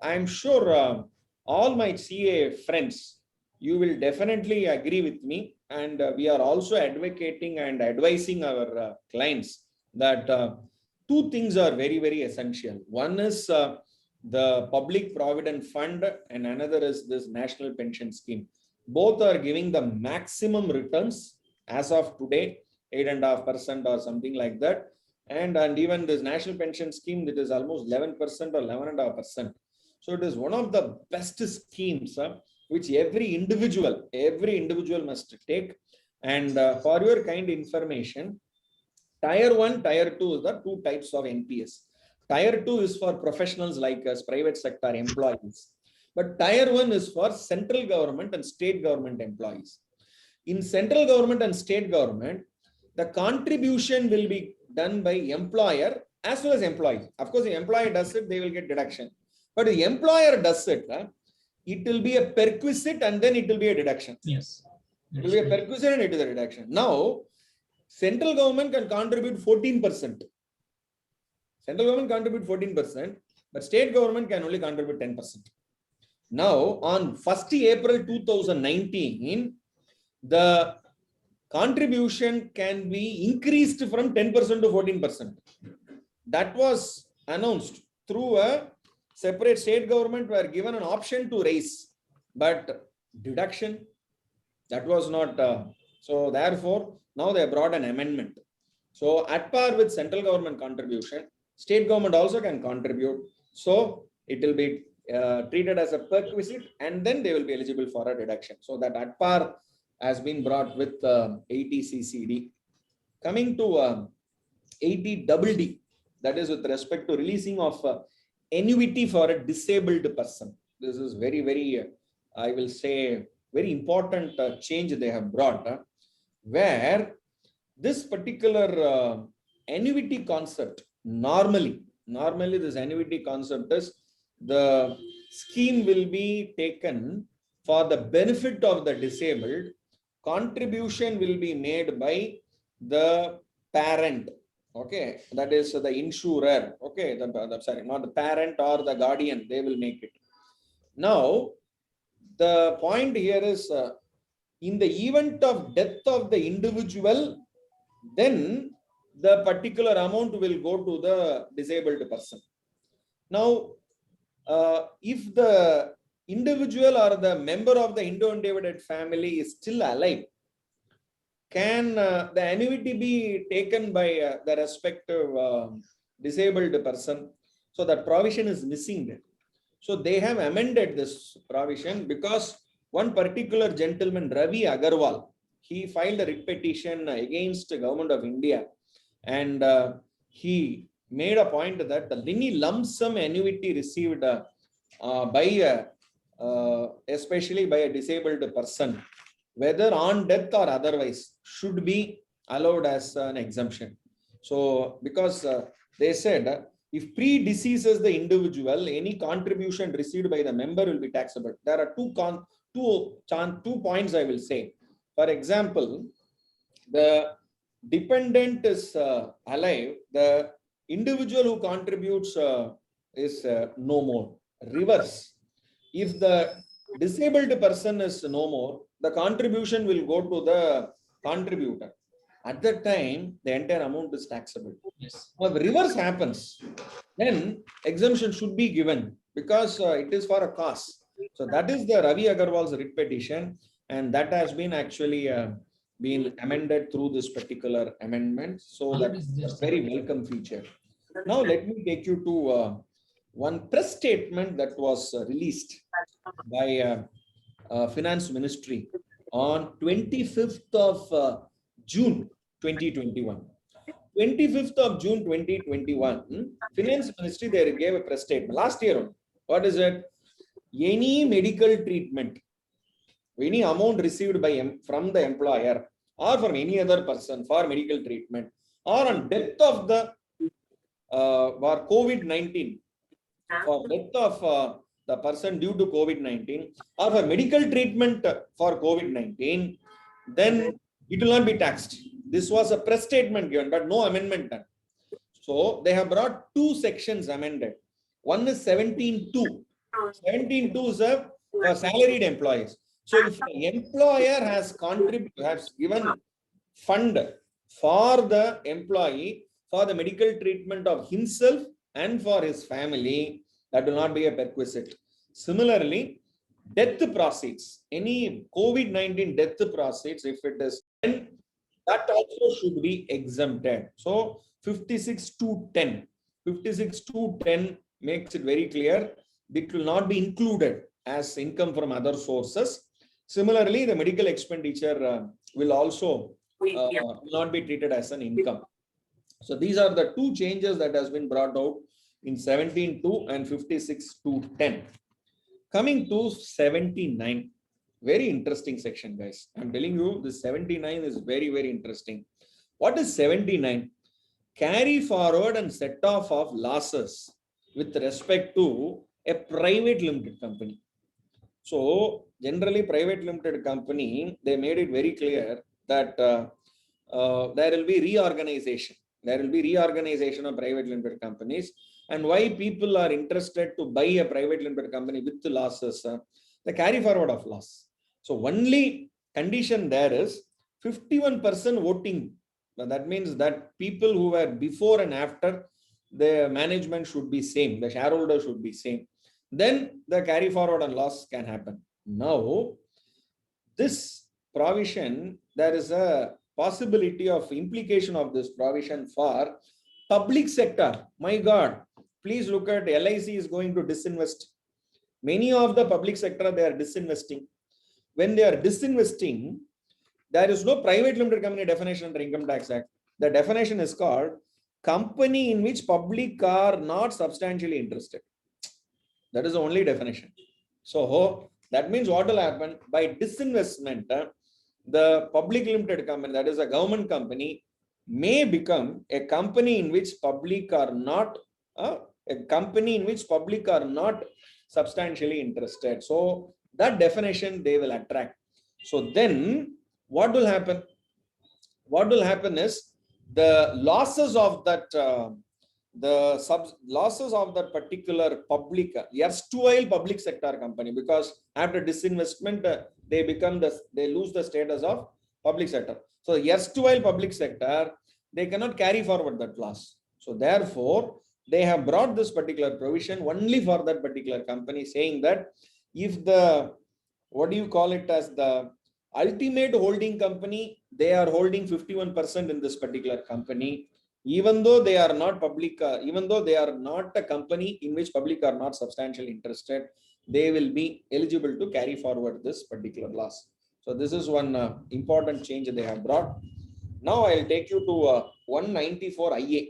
I'm sure all my CA friends, you will definitely agree with me. And we are also advocating and advising our clients that 2 things are very, very essential. One is the Public Provident Fund and another is this National Pension Scheme. Both are giving the maximum returns as of today, 8.5% or something like that. And even this National Pension Scheme, that is almost 11% or 11.5%. So it is one of the best schemes which every individual must take. And for your kind information, Tier 1, Tier 2 is the 2 types of NPS. Tier 2 is for professionals like us, private sector employees. But Tier 1 is for central government and state government employees. In central government and state government, the contribution will be done by employer as well as employee. Of course, the employer does it, they will get deduction. But if the employer does it, it will be a perquisite and then it will be a deduction. Yes. It will be a perquisite and it is a deduction. Now, central government can contribute 14%. Central government contribute 14%, but state government can only contribute 10%. Now, on 1st April 2019, the contribution can be increased from 10% to 14%. That was announced through a separate state government were given an option to raise, but deduction, that was not. So therefore, now they brought an amendment. So at par with central government contribution, state government also can contribute. So it will be treated as a perquisite and then they will be eligible for a deduction. So that at par has been brought with 80 CCD. Coming to 80 DD, that is with respect to releasing of annuity for a disabled person. This is very, very, I will say, very important change they have brought, where this particular annuity concept, normally this annuity concept is the scheme will be taken for the benefit of the disabled. Contribution will be made by the parent. Okay, that is the insurer. Okay, sorry, not the parent or the guardian, they will make it. Now, the point here is in the event of death of the individual, then the particular amount will go to the disabled person. Now, if the individual or the member of the independent family is still alive, can the annuity be taken by the respective disabled person? So that provision is missing there. So they have amended this provision because one particular gentleman, Ravi Agarwal, he filed a writ petition against the government of India, and he made a point that any lump sum annuity received by especially by a disabled person, whether on death or otherwise, should be allowed as an exemption. So because they said if predeceases the individual, any contribution received by the member will be taxable. There are two points I will say. For example, the dependent is alive, the individual who contributes is no more. Reverse. If the disabled person is no more, the contribution will go to the contributor. At that time, the entire amount is taxable. Yes. Now, if reverse happens, then exemption should be given because it is for a cause. So that is the Ravi Agarwal's writ petition, and that has been actually been amended through this particular amendment. So that is a very welcome feature. Now let me take you to one press statement that was released by Finance Ministry on 25th of June 2021. 25th of June 2021, Finance Ministry, they gave a press statement last year. What is it? Any medical treatment, any amount received by from the employer or from any other person for medical treatment or on death of the for COVID-19, for death of the person due to COVID-19 or for medical treatment for COVID-19, then it will not be taxed. This was a press statement given, but no amendment done. So they have brought two sections amended. One is 17.2. 17.2 is for salaried employees. So if the employer has given fund for the employee for the medical treatment of himself and for his family, that will not be a perquisite. Similarly, death proceeds, any COVID-19 death proceeds, if it is, then that also should be exempted. So 56.2.10, 56.2.10 makes it very clear it will not be included as income from other sources. Similarly, the medical expenditure will also not be treated as an income. So these are the two changes that has been brought out in 17.2 and 56.2.10. Coming to 79, very interesting section, guys. I'm telling you, this 79 is very, very interesting. What is 79? Carry forward and set off of losses with respect to a private limited company. So generally private limited company, they made it very clear that there will be reorganization. There will be reorganization of private limited companies. And why people are interested to buy a private limited company with the losses, the carry forward of loss. So only condition there is 51% voting. That means that people who were before and after, the management should be same, the shareholder should be same. Then the carry forward and loss can happen. Now, this provision, there is a possibility of implication of this provision for public sector. My God, please look at LIC is going to disinvest. Many of the public sector, they are disinvesting. When they are disinvesting, there is no private limited company definition under Income Tax Act. The definition is called company in which public are not substantially interested. That is the only definition. So that means what will happen by disinvestment, the public limited company, that is a government company, may become a company in which public are not substantially interested. So that definition they will attract. So then what will happen? What will happen is the losses of that losses of that particular public, erstwhile public sector company, because after disinvestment they lose the status of public sector. So erstwhile public sector, they cannot carry forward that loss. So therefore they have brought this particular provision only for that particular company, saying that if the, what do you call it, as the ultimate holding company, they are holding 51% in this particular company, even though they are not public, even though they are not a company in which public are not substantially interested, they will be eligible to carry forward this particular loss. So this is one important change they have brought. Now I'll take you to 194 IA.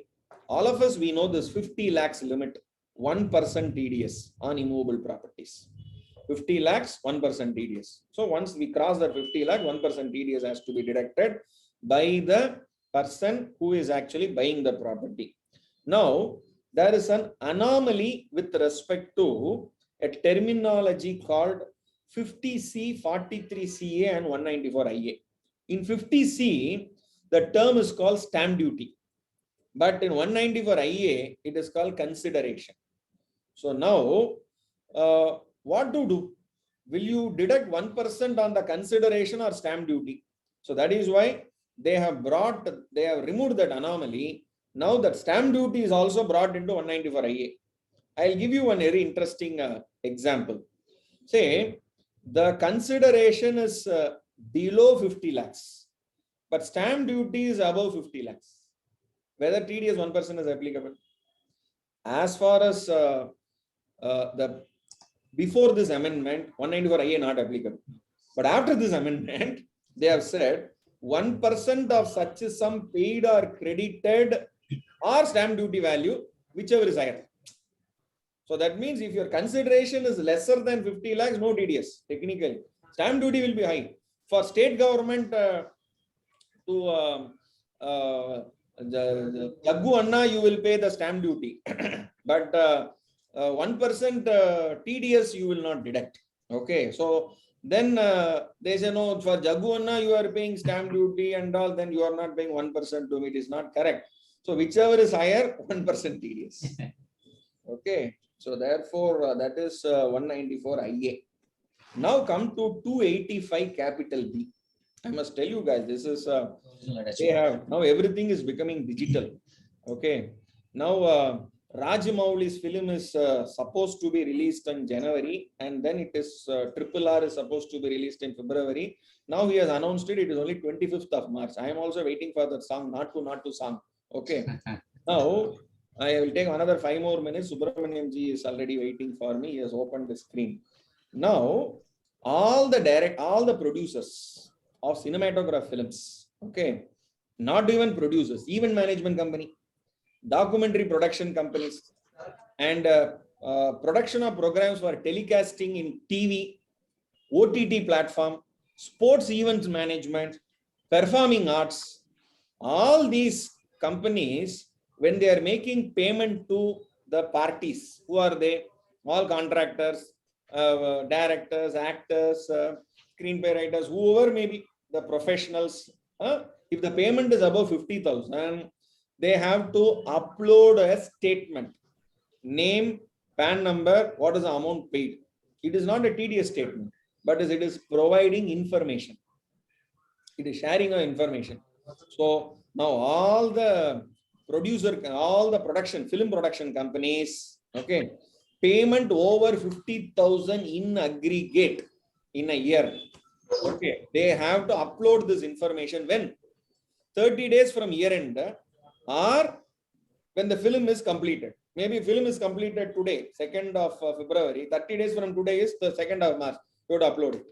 All of us, we know this 50 lakhs limit, 1% TDS on immovable properties. 50 lakhs, 1% TDS. So once we cross that 50 lakh, 1% TDS has to be deducted by the person who is actually buying the property. Now, there is an anomaly with respect to a terminology called 50C, 43CA and 194 IA. In 50C, the term is called stamp duty. But in 194 IA, it is called consideration. So now, what to do? Will you deduct 1% on the consideration or stamp duty? So that is why they have removed that anomaly. Now that stamp duty is also brought into 194 IA. I'll give you one very interesting example. Say the consideration is below 50 lakhs, but stamp duty is above 50 lakhs. Whether TDS 1% is applicable? As far as the before this amendment, 194 IA not applicable. But after this amendment, they have said 1% of such a sum paid or credited or stamp duty value, whichever is higher. So that means if your consideration is lesser than 50 lakhs, no TDS. Technically, stamp duty will be high. For state government to Jaggu Anna, you will pay the stamp duty. But 1% TDS you will not deduct. Okay, so then they say no, for Jaggu Anna you are paying stamp duty and all, then you are not paying 1% to me. It is not correct. So whichever is higher, 1% TDS. Okay, so therefore that is 194 IA. Now come to 285 capital B. I must tell you guys, this is they have now everything is becoming digital. Okay, now Rajamouli's film is supposed to be released in January, and then it is RRR is supposed to be released in February. Now he has announced it. It is only 25th of March. I am also waiting for that song, not to song. Okay. Now I will take another 5 more minutes. Subramaniam ji is already waiting for me. He has opened the screen. Now all the producers of cinematograph films, okay, not even producers, even management company, documentary production companies, and production of programs for telecasting in TV, OTT platform, sports events management, performing arts. All these companies, when they are making payment to the parties, who are they? All contractors, directors, actors, screenplay writers, whoever may be the professionals. If the payment is above 50,000, they have to upload a statement, name, PAN number, what is the amount paid. It is not a tedious statement, but it is providing information. It is sharing of information. So now all the film production companies, okay, payment over 50,000 in aggregate in a year. Okay, they have to upload this information when 30 days from year end, or when the film is completed. Maybe film is completed today, 2nd of February, 30 days from today is the 2nd of March, you have to upload it.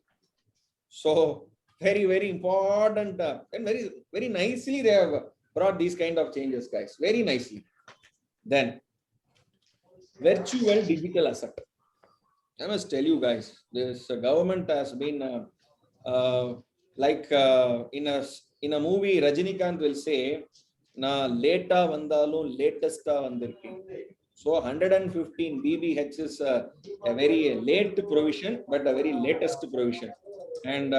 So very, very important, and very, very nicely they have brought these kind of changes, guys, very nicely. Then virtual digital asset. I must tell you guys, this government has been in a movie, Rajinikanth will say, na leta vandalum latesta vandirki. So 115 BBH is a very late provision, but a very latest provision. And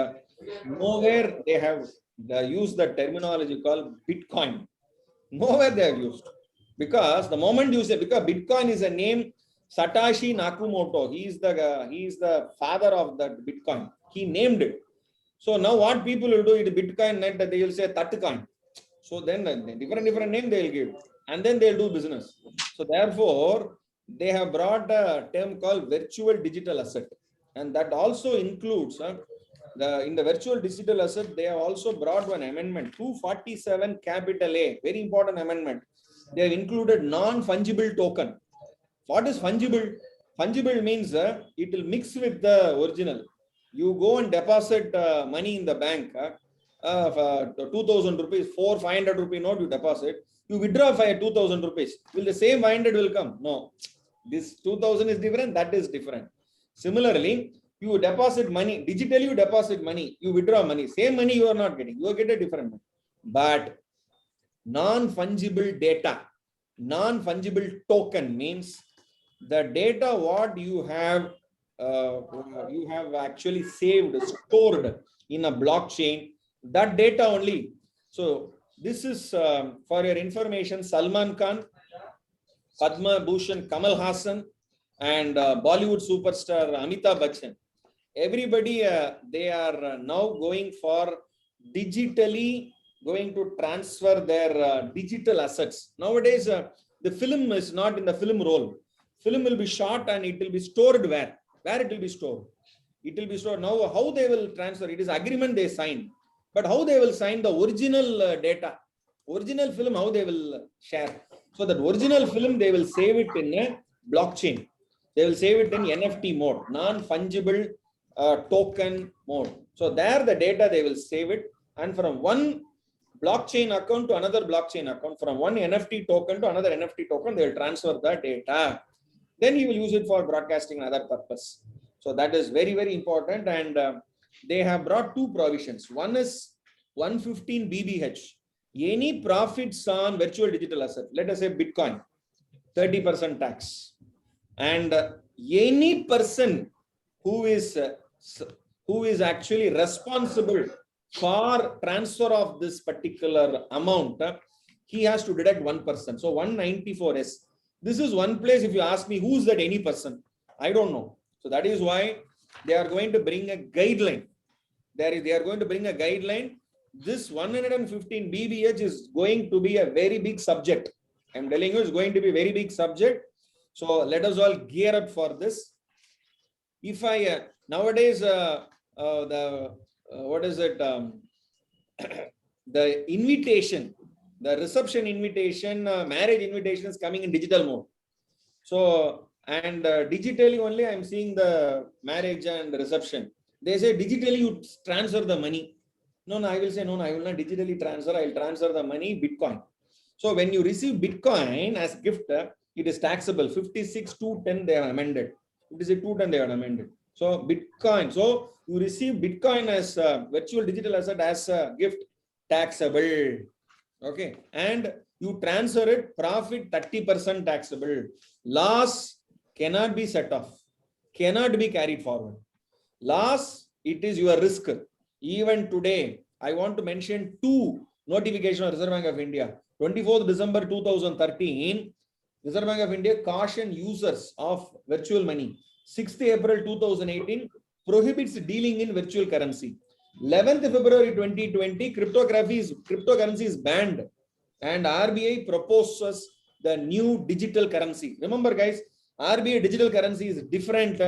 nowhere they have used the terminology called Bitcoin. Nowhere they have used. Because the moment you say, because Bitcoin is a name, Satoshi Nakamoto, he is the father of that Bitcoin. He named it. So now what people will do is Bitcoin, net, they will say Tatcoin. So then different name they will give, and then they will do business. So therefore, they have brought a term called virtual digital asset, and that also includes in the virtual digital asset. They have also brought one amendment, 247 capital A, very important amendment. They have included non-fungible token. What is fungible? Fungible means it will mix with the original. You go and deposit money in the bank, 2,000 rupees, 500 rupee note you deposit, you withdraw 2,000 rupees. Will the same 500 will come? No. This 2,000 is different, that is different. Similarly, you deposit money, digitally you deposit money, you withdraw money, same money you are not getting, you will get a different money. But non-fungible data, non-fungible token means the data what you have actually saved, stored in a blockchain, that data only. So this is for your information, Salman Khan, Padma Bhushan Kamal Hassan, and Bollywood superstar Amitabh Bachchan. Everybody, they are now going for digitally going to transfer their digital assets. Nowadays, the film is not in the film roll. Film will be shot and it will be stored where? Where it will be stored? It will be stored. Now, how they will transfer? It is agreement they sign. But how they will sign the original data? Original film, how they will share? So that original film, they will save it in a blockchain. They will save it in NFT mode, non-fungible token mode. So there the data, they will save it. And from one blockchain account to another blockchain account, from one NFT token to another NFT token, they will transfer the data. Then you will use it for broadcasting and other purpose. So that is very, very important. And they have brought two provisions. One is 115 BBH. Any profits on virtual digital asset, let us say Bitcoin, 30% tax. And any person who is actually responsible for transfer of this particular amount, he has to deduct 1%. So 194S. This is one place, if you ask me, who's that any person? I don't know. So that is why they are going to bring a guideline. They are going to bring a guideline. This 115 BBH is going to be a very big subject. I'm telling you, it's going to be a very big subject. So let us all gear up for this. If I nowadays what is it? The invitation, the reception invitation, marriage invitation is coming in digital mode. So, and digitally only I'm seeing the marriage and the reception. They say digitally you transfer the money. No, I will say, no, I will not digitally transfer. I will transfer the money, Bitcoin. So when you receive Bitcoin as gift, it is taxable. 56,210 they have amended. 56,210 they have amended. So Bitcoin. So you receive Bitcoin as a virtual digital asset as a gift, taxable. Okay, and you transfer it, profit 30% taxable. Loss cannot be set off, cannot be carried forward. Loss, it is your risk. Even today, I want to mention two notifications of Reserve Bank of India. 24th December 2013, Reserve Bank of India cautioned users of virtual money. 6th April 2018, prohibits dealing in virtual currency. 11th February 2020, cryptocurrency is banned, and RBI proposes the new digital currency. Remember, guys, RBI digital currency is different.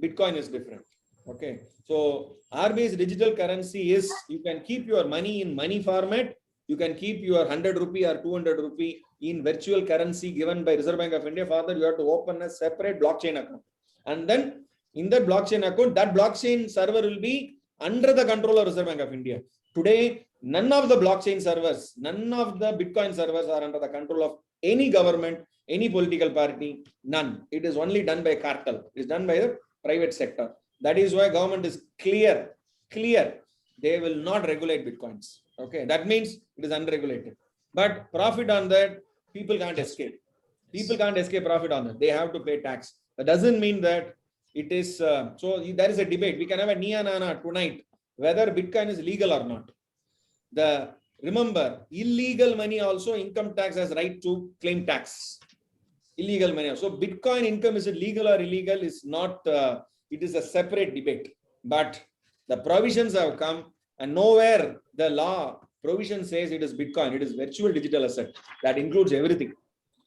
Bitcoin is different. Okay, so RBI's digital currency is, you can keep your money in money format. You can keep your 100 rupee or 200 rupee in virtual currency given by Reserve Bank of India. Further, you have to open a separate blockchain account, and then in that blockchain account, that blockchain server will be under the control of Reserve Bank of India. Today, none of the blockchain servers, none of the Bitcoin servers are under the control of any government, any political party, none. It is only done by cartel. It is done by the private sector. That is why government is clear. They will not regulate Bitcoins. Okay, that means it is unregulated. But profit on that, people can't escape. People can't escape profit on that. They have to pay tax. That doesn't mean that it is, so there is a debate. We can have a Nia Nana tonight, whether Bitcoin is legal or not. Remember, illegal money also, income tax has right to claim tax. Illegal money. So Bitcoin income, is it legal or illegal, is not, it is a separate debate. But the provisions have come, and nowhere the law provision says it is Bitcoin. It is virtual digital asset. That includes everything.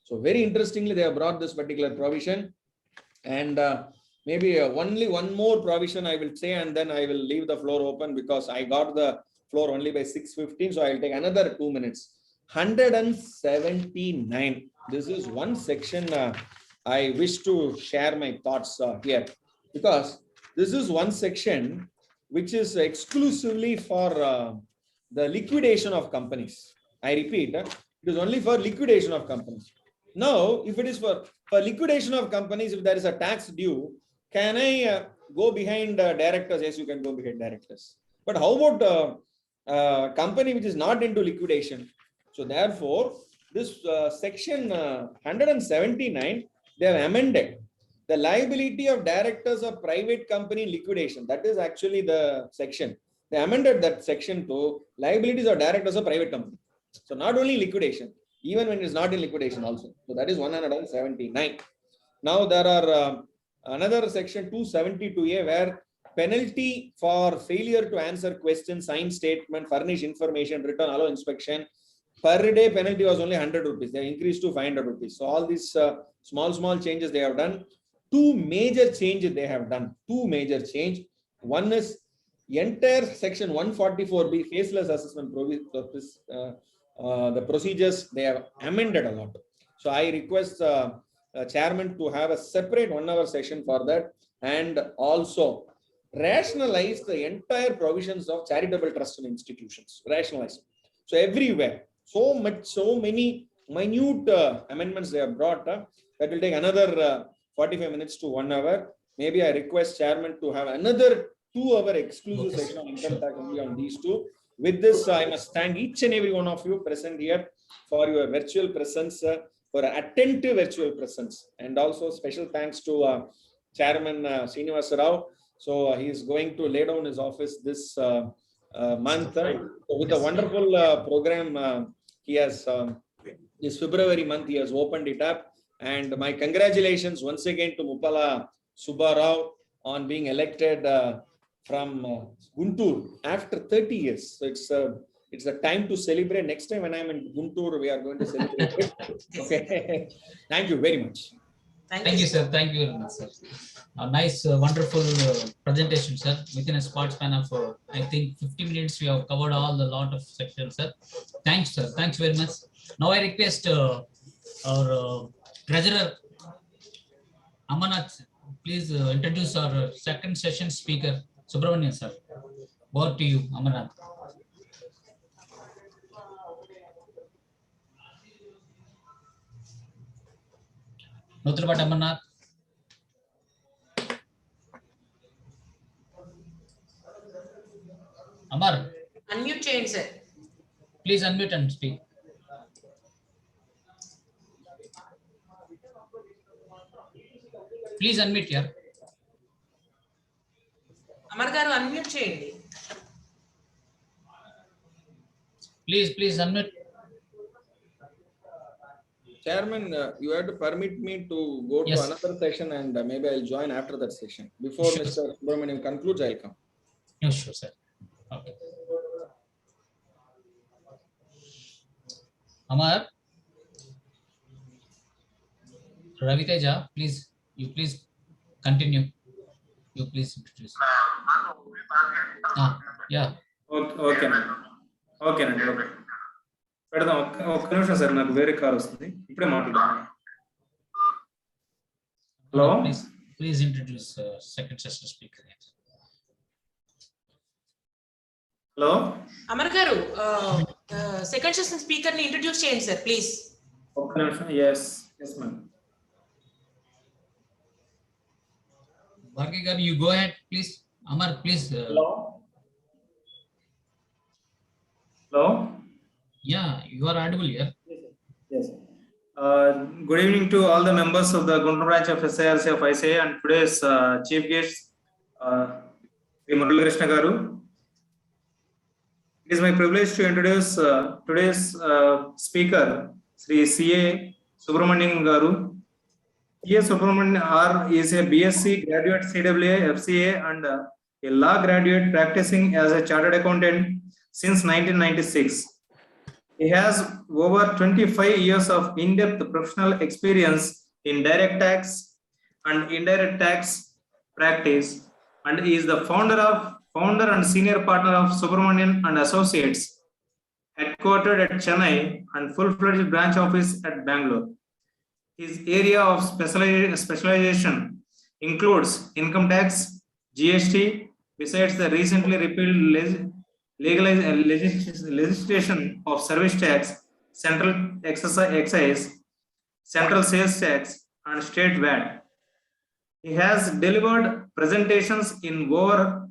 So very interestingly, they have brought this particular provision. And maybe only one more provision I will say, and then I will leave the floor open, because I got the floor only by 6:15. So I will take another 2 minutes. 179. This is one section I wish to share my thoughts here, because this is one section which is exclusively for the liquidation of companies. I repeat, it is only for liquidation of companies. Now, if it is for liquidation of companies, if there is a tax due, can I go behind directors? Yes, you can go behind directors. But how about a company which is not into liquidation? So therefore, this section 179, they have amended the liability of directors of private company liquidation. That is actually the section. They amended that section to liabilities of directors of private company. So not only liquidation, even when it is not in liquidation also. So that is 179. Now there are another section 272A, where penalty for failure to answer questions, sign statement, furnish information, return, allow inspection. Per day penalty was only 100 rupees. They increased to 500 rupees. So all these small changes they have done. Two major changes they have done. Two major change. One is entire section 144B, faceless assessment the procedures, they have amended a lot. So I request chairman to have a separate 1 hour session for that, and also rationalize the entire provisions of charitable trust and institutions. Rationalize. So everywhere, so many minute amendments they have brought. That will take another 45 minutes to 1 hour. Maybe I request chairman to have another 2 hour exclusive session on income tax only on these two. With this, I must thank each and every one of you present here for your virtual presence, for attentive virtual presence, and also special thanks to Chairman Srinivasa Rao. So he is going to lay down his office this month with a wonderful program. He has this February month he has opened it up, and my congratulations once again to Mupala Subba Rao on being elected from Guntur after 30 years. So it's a time to celebrate. Next time when I'm in Guntur, we are going to celebrate it. Okay. Thank you very much. Thank you, sir. Thank you very much, sir. A nice, wonderful presentation, sir. Within a spot span of, I think, 50 minutes, we have covered all the lot of sections, sir. Thanks, sir. Thanks very much. Now I request our treasurer, Amanath, please introduce our second session speaker, Subramanian, sir. Over to you, Amanath. Nutrapati Amarnath. Amar, Unmute change, sir. please unmute and speak. Please unmute here. Amar garu unmute cheyandi. Please unmute. Chairman, you have to permit me to go to Yes. another session and maybe I'll join after that session. Before Sure. Mr. Subramaniam concludes, I'll come. No, sure, sir. Okay. Amar, Raviteja, please continue. You please introduce. Yeah. Okay ఓకేనండి okay పెడదాం ఒక్క నిమిషం sir నాకు వేరే call వస్తుంది ఇప్పుడే మాట్లాడతాను hello Please introduce second session speaker. Hello Amar garu, second session speaker ni introduce cheyandi, sir, please. ఒక్క నిమిషం yes ma'am Bhargav garu, you go ahead, please. Amar, please. Hello hello Yeah, you are audible here. Yes. Good evening to all the members of the Guntur branch of SIRC of ICAI and today's chief guest, Sri Murali Krishna Garu. It is my privilege to introduce today's speaker, Sri CA Subramanian Garu. CA Subramanian R is a BSc graduate CWA, FCA and a law graduate practicing as a chartered accountant since 1996. He has over 25 years of in-depth professional experience in direct tax and indirect tax practice, and he is the founder and senior partner of Subramanian and Associates, headquartered at Chennai and full-fledged branch office at Bangalore. His area of specialization includes income tax, GST, besides the recently repealed legislation of service tax, central excise, central sales tax, and state VAT. He has delivered presentations in over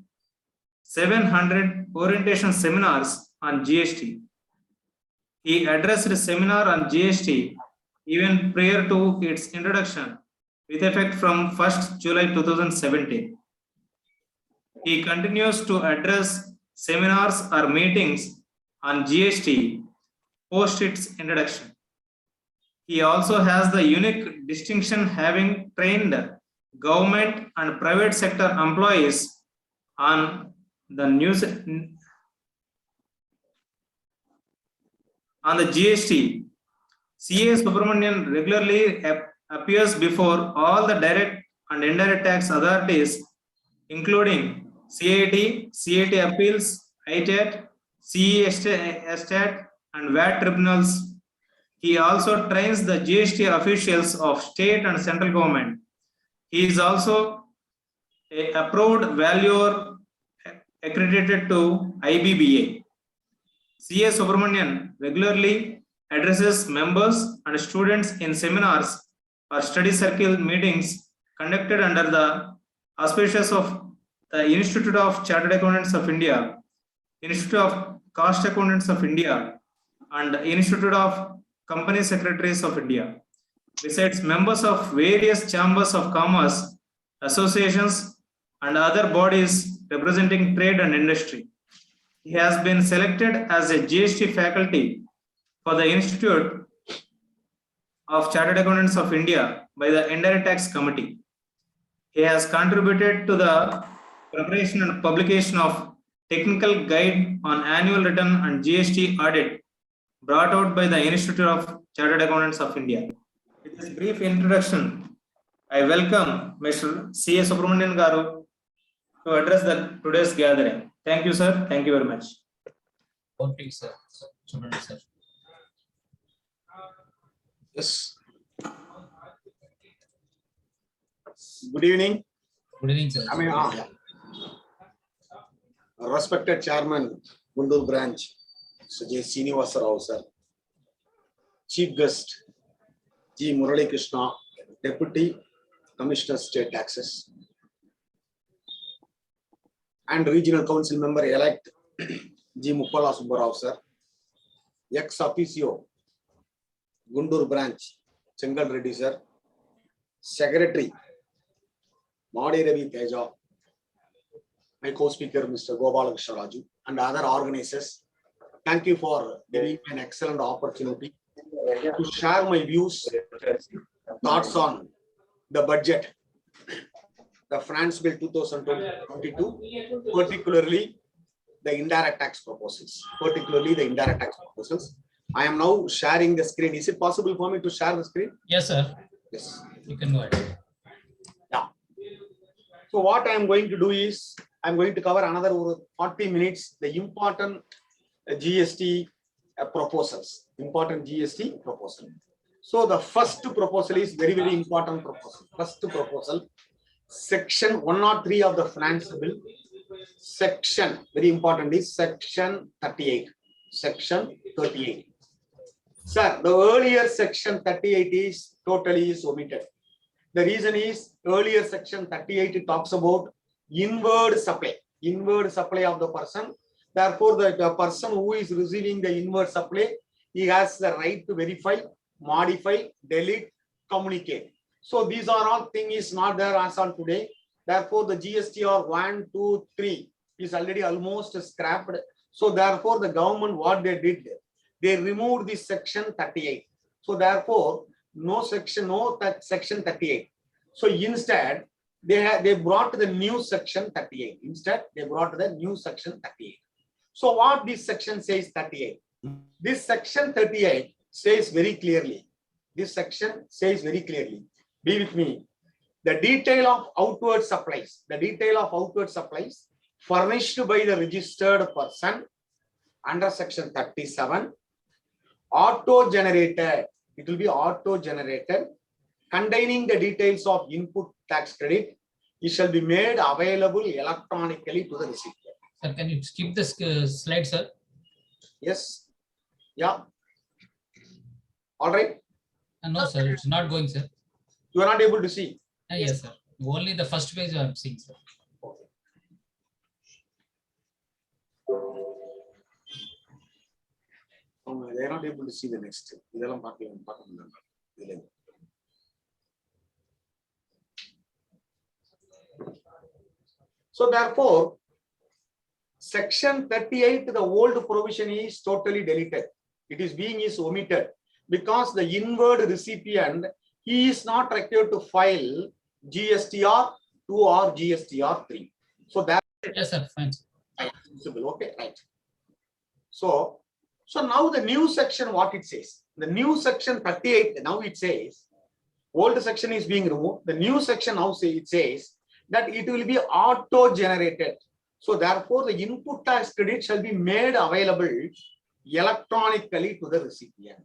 700 orientation seminars on GST. He addressed a seminar on GST even prior to its introduction, with effect from 1st July 2017. He continues to address seminars or meetings on GST post its introduction. He also has the unique distinction having trained government and private sector employees on the GST. CA Subramanian regularly appears before all the direct and indirect tax authorities, including CAT appeals, ITAT, CESTAT, and VAT tribunals. He also trains the GST officials of state and central government. He is also an approved valuer accredited to IBBA. CA Subramanian regularly addresses members and students in seminars or study circle meetings conducted under the auspices of the Institute of Chartered Accountants of India, Institute of Cost Accountants of India, and Institute of Company Secretaries of India. Besides members of various chambers of commerce, associations, and other bodies representing trade and industry. He has been selected as a GST faculty for the Institute of Chartered Accountants of India by the Indirect Tax Committee. He has contributed to the preparation and publication of technical guide on annual return and GST audit brought out by the Institute of Chartered Accountants of India. With this brief introduction, I welcome Mr. C.A. Subramanian Garu to address today's gathering. Thank you, sir. Thank you very much. Okay, sir. Subramanian, sir. Yes. Good evening. Good evening, sir. Respected Chairman, Guntur Branch, Sri Srinivasa Rao, sir. Chief Guest, G. Murali Krishna, Deputy Commissioner State Taxes, and Regional Council Member elect G. Muppala Subbarao sir, ex officio Guntur branch Chengal Reddy sir, Secretary Madi Ravi Teja, my co-speaker Mr. Gopalakrishna Raju, and other organizers. Thank you for giving me an excellent opportunity to share my views, thoughts on the budget, the Finance Bill 2022, particularly the indirect tax proposals. I am now sharing the screen. Is it possible for me to share the screen? Yes, sir. Yes. You can go ahead. Yeah. So what I am going to do is, I am going to cover another 40 minutes, the important GST proposals. So the first proposal is very, very important proposal. First proposal, section 103 of the Finance Bill. Section, very important, is section 38. Section 38. Sir, the earlier section 38 is totally omitted. The reason is earlier section 38 talks about inward supply of the person. Therefore, the person who is receiving the inward supply, he has the right to verify, modify, delete, communicate. So these are all things is not there as on today. Therefore, the GSTR 1, 2, 3 is already almost scrapped. So therefore, the government, what they did, they removed this section 38. So therefore, no section 38. So instead, they brought the new section 38. So what this section says 38? This section 38 says very clearly. Be with me. The detail of outward supplies. Furnished by the registered person under section 37. Auto-generated. It will be auto-generated. Containing the details of input tax credit. It shall be made available electronically to the recipient. Sir, can you skip this slide, sir? Yes. Yeah. All right. No, sir, it's not going, sir. You are not able to see. Yes, sir. Only the first page I am seeing, sir. Oh, they are not able to see the next. So therefore, section 38, the old provision is totally deleted. It is omitted because the inward recipient, he is not required to file GSTR 2 or GSTR 3. So that. Yes, sir. Fine. Okay, right. So now the new section, what it says? The new section 38, now it says, old section is being removed. The new section now it says that it will be auto-generated. So therefore, the input tax credit shall be made available electronically to the recipient.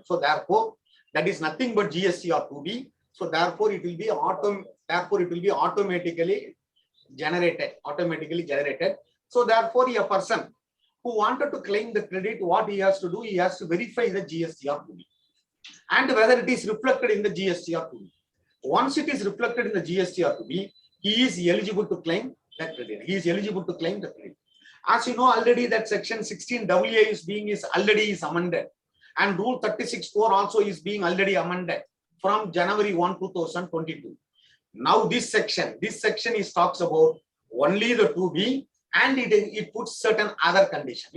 So therefore, that is nothing but GSTR 2B. So therefore, it will be automatically generated. So therefore, a person who wanted to claim the credit, what he has to do, he has to verify the GSTR 2B and whether it is reflected in the GSTR 2B. Once it is reflected in the GSTR 2B, he is eligible to claim that credit. As you know already, that section 16AA is already amended, and rule 36(4) also is being already amended from January 1, 2022. Now this section is talks about only the 2B, and it puts certain other condition.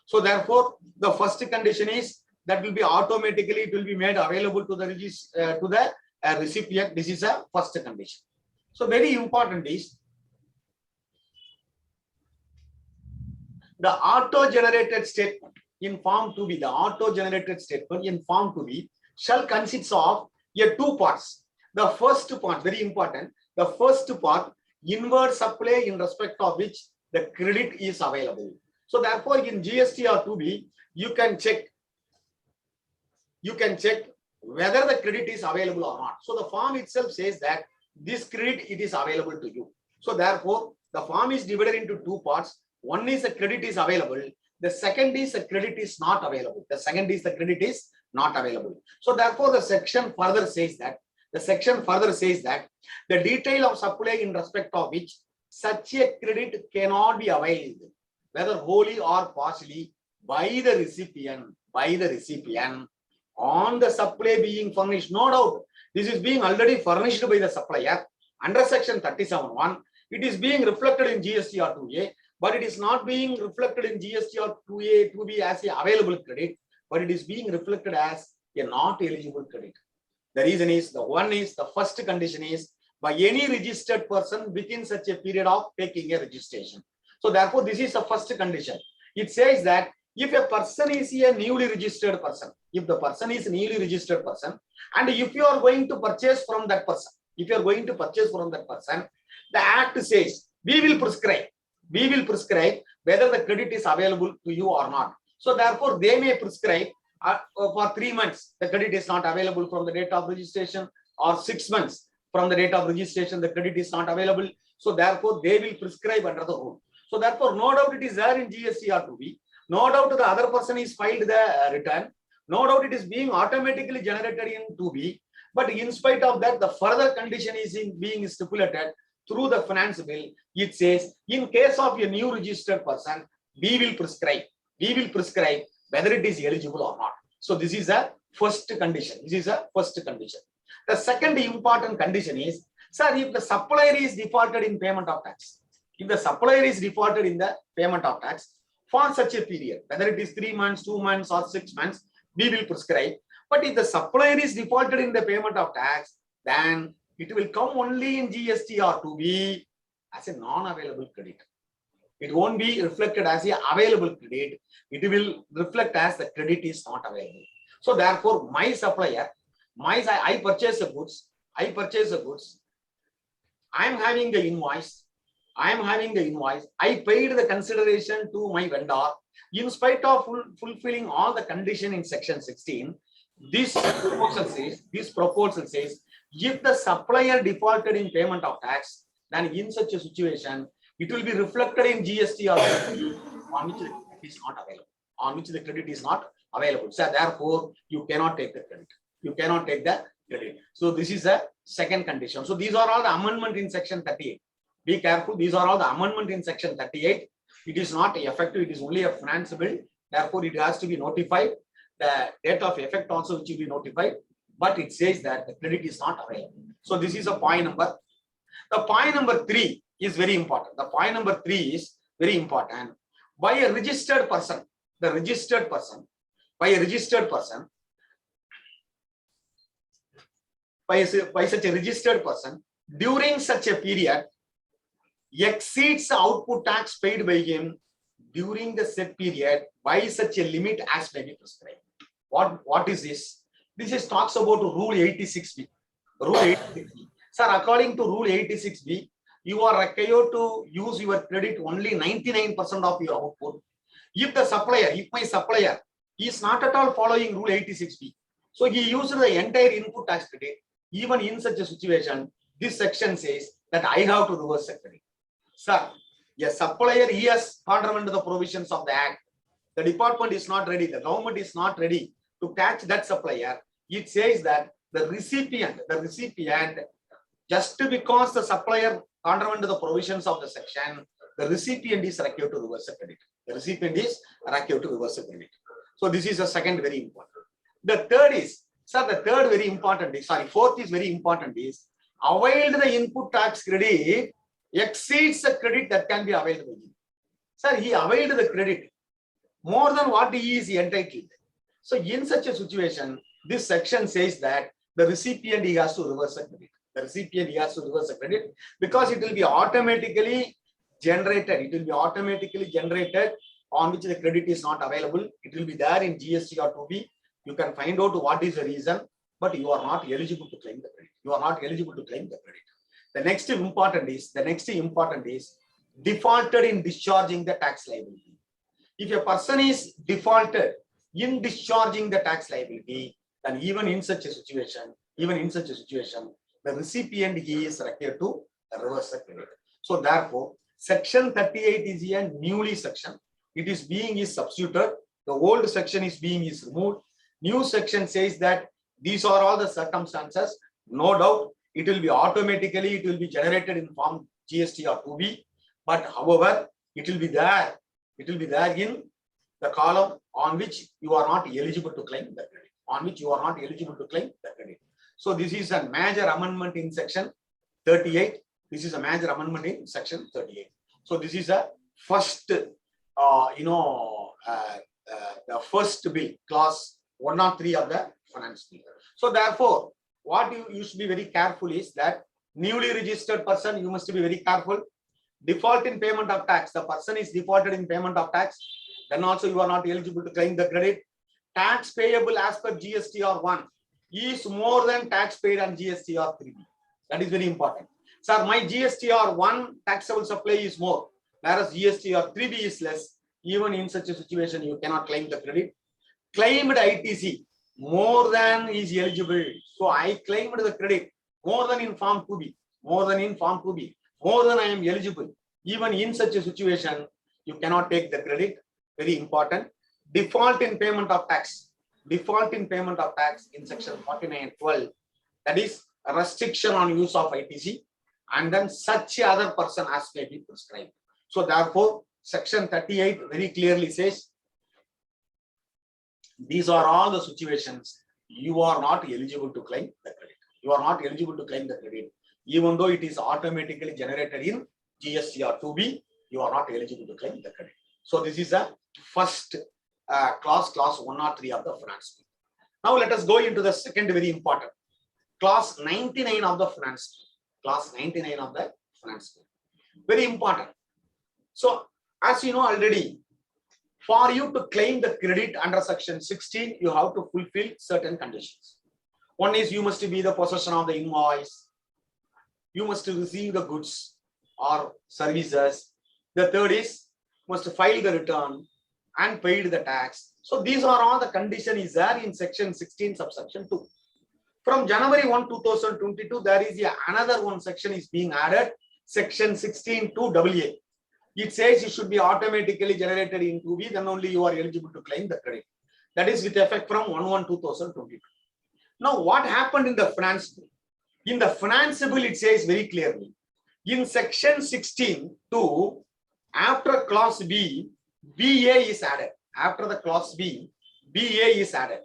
So therefore, the first condition is that will be automatically, it will be made available to the recipient. This is a first condition. So very important is the auto-generated statement in Form 2B. The auto-generated statement in Form 2B shall consist of two parts. The first part, very important. The first part, inward supply in respect of which the credit is available. So therefore, in GSTR 2B, you can check whether the credit is available or not. So the form itself says that this credit, it is available to you. So therefore, the form is divided into two parts. One is the credit is available. The second is the credit is not available. not available. So therefore, the section further says that the detail of supply in respect of which such a credit cannot be availed, whether wholly or partially, by the recipient on the supply being furnished. No doubt, this is being already furnished by the supplier under section 37(1). It is being reflected in GSTR 2A, but it is not being reflected in GSTR 2A to be as a available credit, but it is being reflected as a not eligible credit. The reason is, the first condition is by any registered person within such a period of taking a registration. So therefore, this is the first condition. It says that if a person is a newly registered person, and if you are going to purchase from that person, the act says we will prescribe whether the credit is available to you or not. So therefore, they may prescribe for 3 months, the credit is not available from the date of registration, or 6 months from the date of registration, the credit is not available. So therefore, they will prescribe under the rule. So therefore, no doubt it is there in GSTR 2B. No doubt the other person is filed the return. No doubt it is being automatically generated in 2B. But in spite of that, the further condition is being stipulated through the finance bill. It says, in case of a new registered person, we will prescribe whether it is eligible or not. So this is a first condition. The second important condition is, sir, if the supplier is defaulted in payment of tax, for such a period, whether it is 3 months, 2 months, or 6 months, we will prescribe. But if the supplier is defaulted in the payment of tax, then it will come only in GSTR 2B as a non-available credit. It won't be reflected as a available credit. It will reflect as the credit is not available. So therefore, my supplier, I purchase the goods. I am having the invoice. I paid the consideration to my vendor. In spite of fulfilling all the condition in section 16, this proposal says, if the supplier defaulted in payment of tax, then in such a situation, it will be reflected in GST on which the credit is not available. So therefore, you cannot take the credit. So this is the second condition. So these are all the amendment in section 38. Be careful. These are all the amendment in section 38. It is not effective. It is only a finance bill. Therefore, it has to be notified. The date of effect also which will be notified. But it says that the credit is not available. So this is a point number. The point number 3 is very important. By a registered person, by such a registered person, during such a period, exceeds the output tax paid by him during the said period by such a limit as may be prescribed. What is this? This is talks about Rule 86B. Sir, according to Rule 86B, you are required to use your credit only 99% of your output. If my supplier is not at all following Rule 86B, so he used the entire input tax credit, even in such a situation, this section says that I have to reverse the credit. Sir, a supplier, he has contravened the provisions of the Act. The department is not ready, the government is not ready to catch that supplier. It says that the recipient, just because the supplier contravened the provisions of the section, the recipient is required to reverse the credit. So this is the second very important. The third is, sir, fourth is very important is, availed the input tax credit exceeds the credit that can be available. Sir, he availed the credit more than what he is entitled. So in such a situation, this section says that the recipient, he has to reverse the credit. Because it will be automatically generated. On which the credit is not available. It will be there in GSTR 2B. You can find out what is the reason, but you are not eligible to claim the credit. The next important is defaulted in discharging the tax liability. If a person is defaulted in discharging the tax liability, then even in such a situation, the recipient, he is required to reverse the credit. So therefore, section 38 is a newly section. It is being substituted. The old section is being removed. New section says that these are all the circumstances. No doubt, it will be automatically, it will be generated in form GST or 2B. But however, it will be there in the column on which you are not eligible to claim the credit. On which you are not eligible to claim the credit. So this is a major amendment in section 38. This is a major amendment in section 38. So this is a first, the first bill, clause 103 of the finance bill. So therefore, what you should be very careful is that newly registered person, you must be very careful. Default in payment of tax, the person is defaulted in payment of tax, then also you are not eligible to claim the credit. Tax payable as per GSTR 1 is more than tax paid on GSTR 3B. That is very important. Sir, my GSTR 1 taxable supply is more, whereas GSTR 3B is less. Even in such a situation, you cannot claim the credit. Claimed ITC more than is eligible. So I claimed the credit more than in form 2B, more than I am eligible. Even in such a situation, you cannot take the credit. Very important. Default in payment of tax. Default in payment of tax in section 49(12). That is a restriction on use of ITC, and then such other person as may be prescribed. So therefore, section 38 very clearly says these are all the situations you are not eligible to claim the credit. You are not eligible to claim the credit. Even though it is automatically generated in GSTR 2B, you are not eligible to claim the credit. So this is a first clause 103 of the finance bill. Now let us go into the second very important, clause 99 of the finance bill. Clause 99 of the finance bill. Very important. So as you know already, for you to claim the credit under section 16, you have to fulfill certain conditions. One is you must be the possession of the invoice. You must receive the goods or services. The third is must file the return and paid the tax. So these are all the condition is there in section 16 subsection 2. From January 1, 2022, there is another one section is being added, section 16 to AA. It says it should be automatically generated in 2B, then only you are eligible to claim the credit. That is with effect from 1/1/2022. Now, what happened in the finance bill? In the finance bill, it says very clearly, in section 16(2), after clause B, BA is added. After the clause B, BA is added.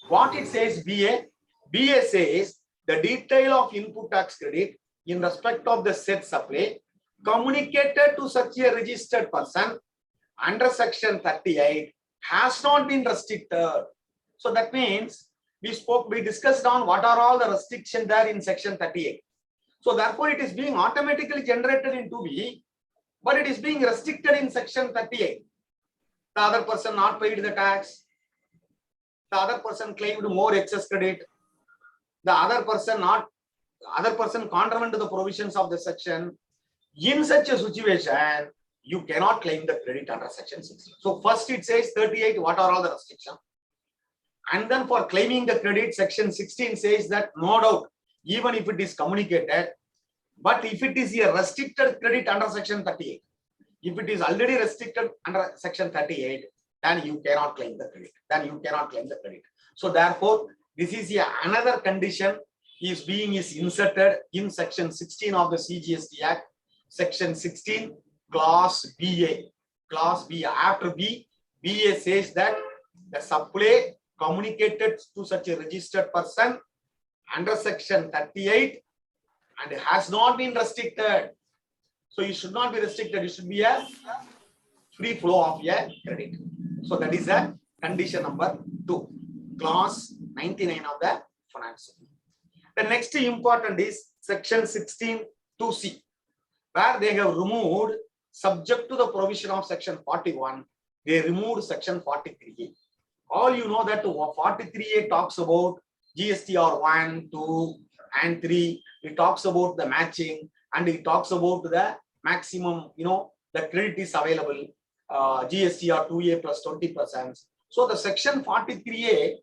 What it says BA? BA says the detail of input tax credit in respect of the said supply communicated to such a registered person under section 38 has not been restricted. So that means we discussed on what are all the restrictions there in section 38. So therefore it is being automatically generated in 2B, but it is being restricted in section 38. The other person not paid the tax. The other person claimed more excess credit. The other person contravened to the provisions of the section. In such a situation, you cannot claim the credit under section 16. So first it says 38, what are all the restrictions? And then for claiming the credit, section 16 says that no doubt, even if it is communicated, but if it is a restricted credit under section 38, if it is already restricted under section 38, then you cannot claim the credit. So therefore, this is another condition is inserted in section 16 of the CGST Act. Section 16, clause BA. Clause B. After B, BA says that the supply communicated to such a registered person under section 38 and has not been restricted. So you should not be restricted. It should be a free flow of a credit. So that is a condition number 2. Clause 99 of the finance. The next important is section 16 2C, where they have removed, subject to the provision of section 41, they removed section 43A. All you know that 43A talks about GSTR 1, 2, and 3. It talks about the matching and it talks about the maximum, the credit is available, GSTR 2A plus 20%. So the section 43A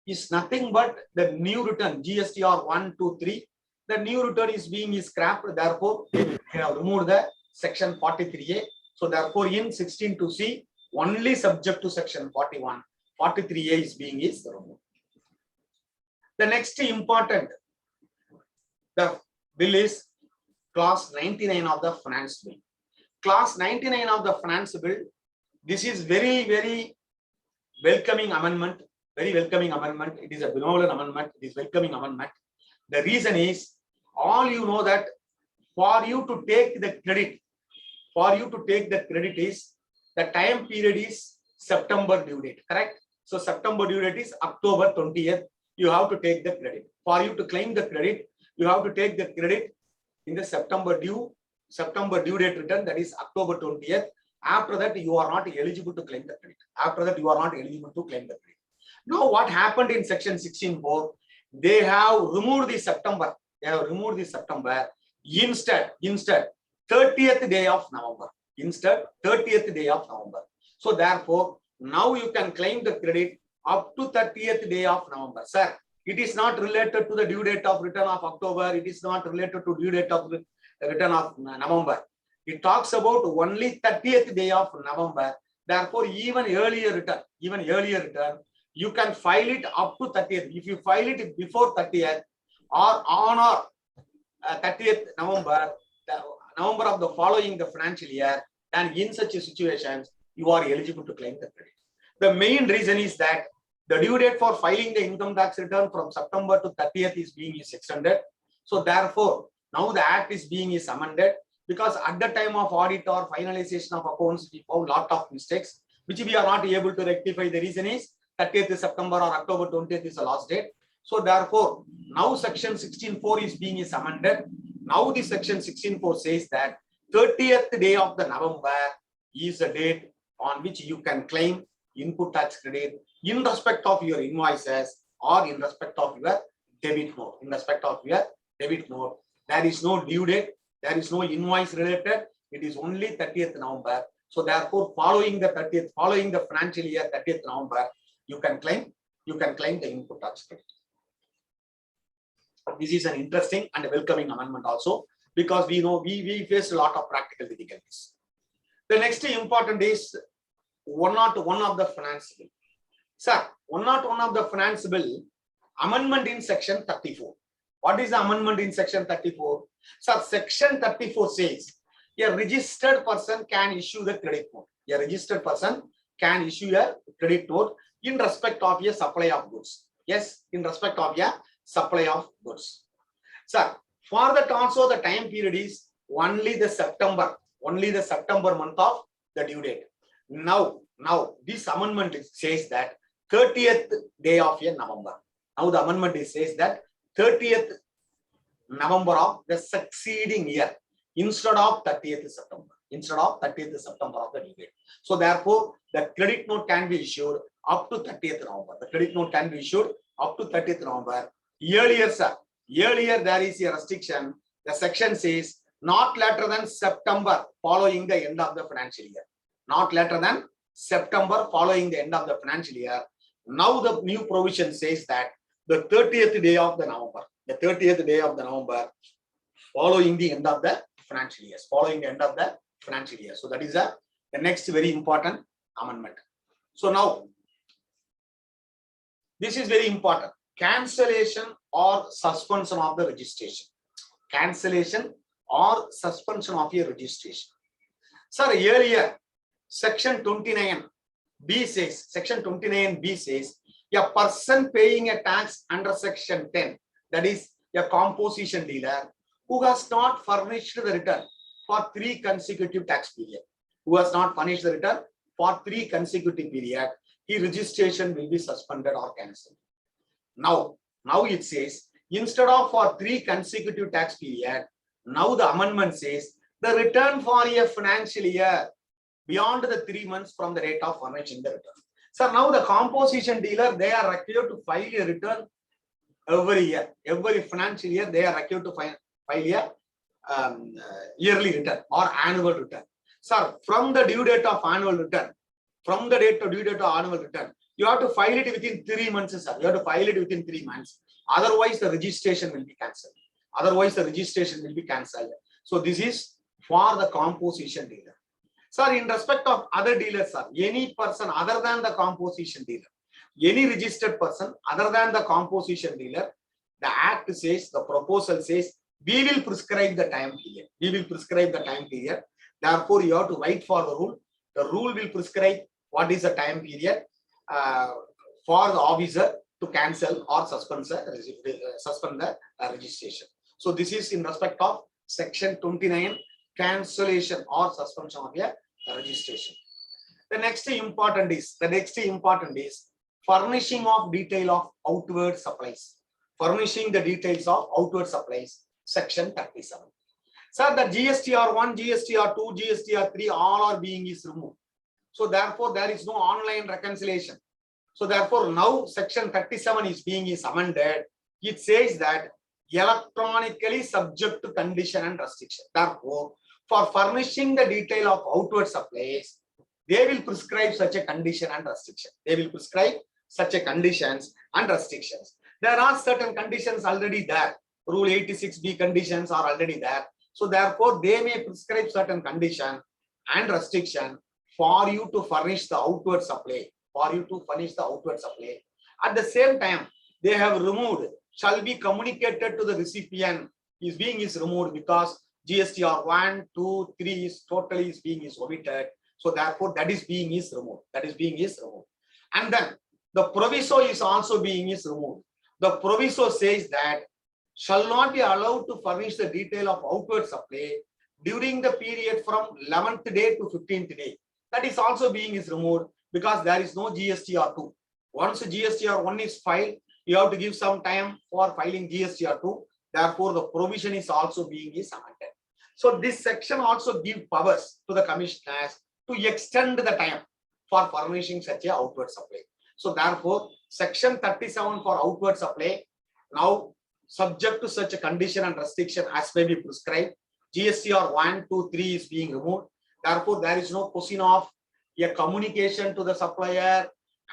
is nothing but the new return, GSTR 1, 2, 3. The new return is being scrapped. Therefore, they have removed the section 43A. So therefore, in 16 to C, only subject to section 41. 43A is being is removed. The next important the bill is clause 99 of the finance bill. Clause 99 of the finance bill. This is very welcoming amendment. Very welcoming amendment. It is a benevolent amendment. It is welcoming amendment. The reason is all you know that for you to take the credit, is the time period is September due date, correct? So September due date is October 20th. You have to take the credit. For you to claim the credit, you have to take the credit in the September due date return, that is October 20th. After that, you are not eligible to claim the credit. After that, you are not eligible to claim the credit. Now, what happened in section 16(4)? They have removed the September. They have removed the September. Instead, 30th day of November. Instead, 30th day of November. So therefore, now you can claim the credit up to 30th day of November. Sir, it is not related to the due date of return of October. It is not related to due date of return of November. It talks about only 30th day of November. Therefore, even earlier return, you can file it up to 30th. If you file it before 30th or on or 30th November, the November of the following the financial year, then in such situations, you are eligible to claim the credit. The main reason is that the due date for filing the income tax return from September to 30th is being extended. So therefore, now the act is being amended, because at the time of audit or finalization of accounts, we found lot of mistakes, which we are not able to rectify. The reason is 30th September or October 20th is the last date. So therefore, now section 16(4) is being amended. Now the section 16(4) says that 30th day of the November is a date on which you can claim input tax credit in respect of your invoices or in respect of your debit note. In respect of your debit note, there is no due date, there is no invoice related. It is only 30th November. So therefore, following the financial year 30th November, you can claim the input tax credit. This is an interesting and welcoming amendment also, because we know we face a lot of practical difficulties. The next important is 101 of the finance bill. Sir, 101 of the finance bill, amendment in section 34. What is the amendment in section 34? Sir, section 34 says a registered person can issue the credit note. A registered person can issue a credit note in respect of a supply of goods. Yes, in respect of a supply of goods. Sir, for that also the time period is only the September month of the due date. Now this amendment says that 30th day of a November. Now the amendment says that 30th November of the succeeding year instead of 30th September. Instead of 30th September of the due date. So therefore, the credit note can be issued up to 30th November. The credit note can be issued up to 30th November. Earlier, sir, there is a restriction. The section says not later than September following the end of the financial year. Not later than September following the end of the financial year. Now the new provision says that the 30th day of the November. The 30th day of the November following the end of the financial year. Following the end of the financial year. So that is the next very important amendment. So now, this is very important. Cancellation or suspension of the registration. Cancellation or suspension of your registration. Sir, earlier, section 29B says, a person paying a tax under section 10, that is a composition dealer who has not furnished the return for 3 consecutive tax periods. Who has not furnished the return for 3 consecutive periods, his registration will be suspended or cancelled. Now it says, instead of for 3 consecutive tax periods, now the amendment says the return for a financial year beyond the 3 months from the date of furnishing the return. So now the composition dealer, they are required to file a return every year. Every financial year, they are required to file a yearly return or annual return. Sir, from the due date of annual return, you have to file it within 3 months, sir. You have to file it within 3 months. Otherwise, the registration will be cancelled. So this is for the composition dealer. Sir, in respect of other dealers, sir, any person other than the composition dealer, any registered person other than the composition dealer, the act says, the proposal says, we will prescribe the time period. We will prescribe the time period. Therefore, you have to wait for the rule. The rule will prescribe what is the time period for the officer to cancel or suspend the registration. So this is in respect of section 29, cancellation or suspension of a registration. The next important is furnishing of detail of outward supplies. Furnishing the details of outward supplies, section 37. Sir, the GSTR1, GSTR2, GSTR3, all are being is removed. So therefore, there is no online reconciliation. So therefore, now section 37 is being amended. It says that electronically subject to condition and restriction. Therefore, for furnishing the detail of outward supplies, they will prescribe such a condition and restriction. They will prescribe such a conditions and restrictions. There are certain conditions already there. Rule 86B conditions are already there. So therefore, they may prescribe certain condition and restriction for you to furnish the outward supply. At the same time, they have removed, shall be communicated to the recipient is removed because GSTR 1, 2, 3 is totally is being omitted. So therefore, that is being removed. And then the proviso is also being removed. The proviso says that shall not be allowed to furnish the detail of outward supply during the period from 11th day to 15th day. That is also being removed because there is no GSTR2. Once GSTR1 is filed, you have to give some time for filing GSTR2. Therefore, the provision is also being amended. So this section also gives powers to the commissioners to extend the time for furnishing such a outward supply. So therefore, section 37 for outward supply, now subject to such a condition and restriction as may be prescribed. GSTR 1, 2, 3 is being removed. Therefore, there is no question of a communication to the supplier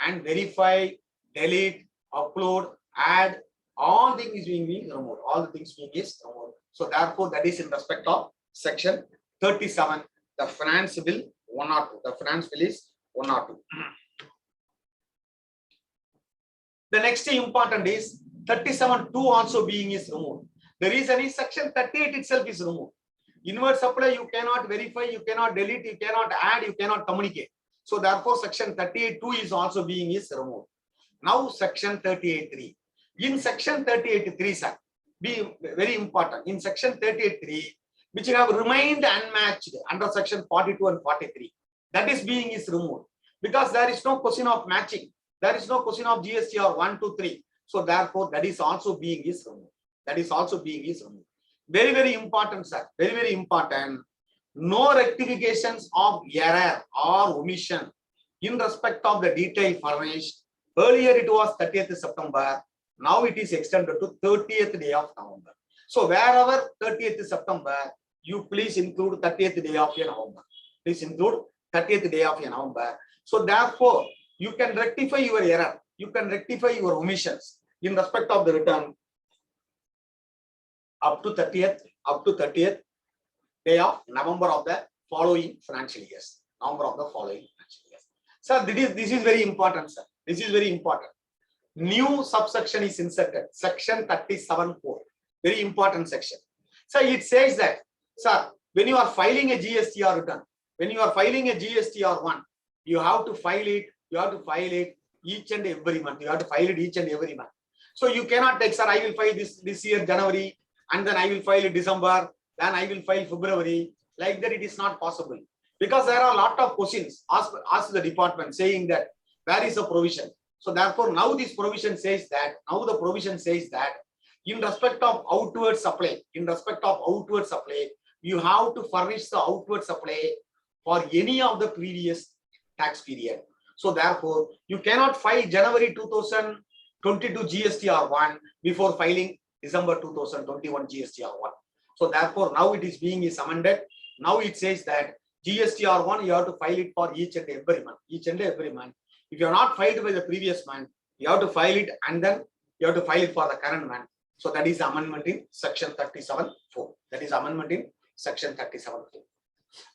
and verify, delete, upload, add, all things being removed. All the things being removed. So therefore, that is in respect of section 37, the finance bill 102. The finance bill is 102. The next important is 37.2 also being removed. The reason is section 38 itself is removed. Inward supply, you cannot verify, you cannot delete, you cannot add, you cannot communicate. So therefore, section 38.2 is also being removed. Now section 38.3. In section 38.3, sir, be very important. In section 38.3, which have remained unmatched under section 42 and 43, that is being removed because there is no question of matching. There is no question of GSTR 1, 2, 3. So therefore, that is also being removed. That is also being removed. Very, very important, sir. Very, very important. No rectifications of error or omission in respect of the detail furnished. Earlier it was 30th September. Now it is extended to 30th day of November. So wherever 30th September, you please include 30th day of November. Please include 30th day of November. So therefore, you can rectify your error. You can rectify your omissions in respect of the return up to 30th day of November of the following financial years. Sir, this is very important, sir. This is very important. New subsection is inserted, section 37.4. Very important section. So it says that, sir, when you are filing a GSTR return, when you are filing a GSTR1, you have to file it. You have to file it each and every month. You have to file it each and every month. So you cannot take, sir, I will file this year January, and then I will file it December, then I will file February. Like that, it is not possible. Because there are a lot of questions asked the department saying that where is the provision? So therefore, now this provision says that, in respect of outward supply, you have to furnish the outward supply for any of the previous tax period. So therefore, you cannot file January 2022 GSTR1 before filing December 2021 GSTR1. So therefore, now it is being amended. Now it says that GSTR1, you have to file it for each and every month. If you are not filed by the previous month, you have to file it and then you have to file it for the current month. So that is amendment in section 37.4. That is amendment in section 37.4.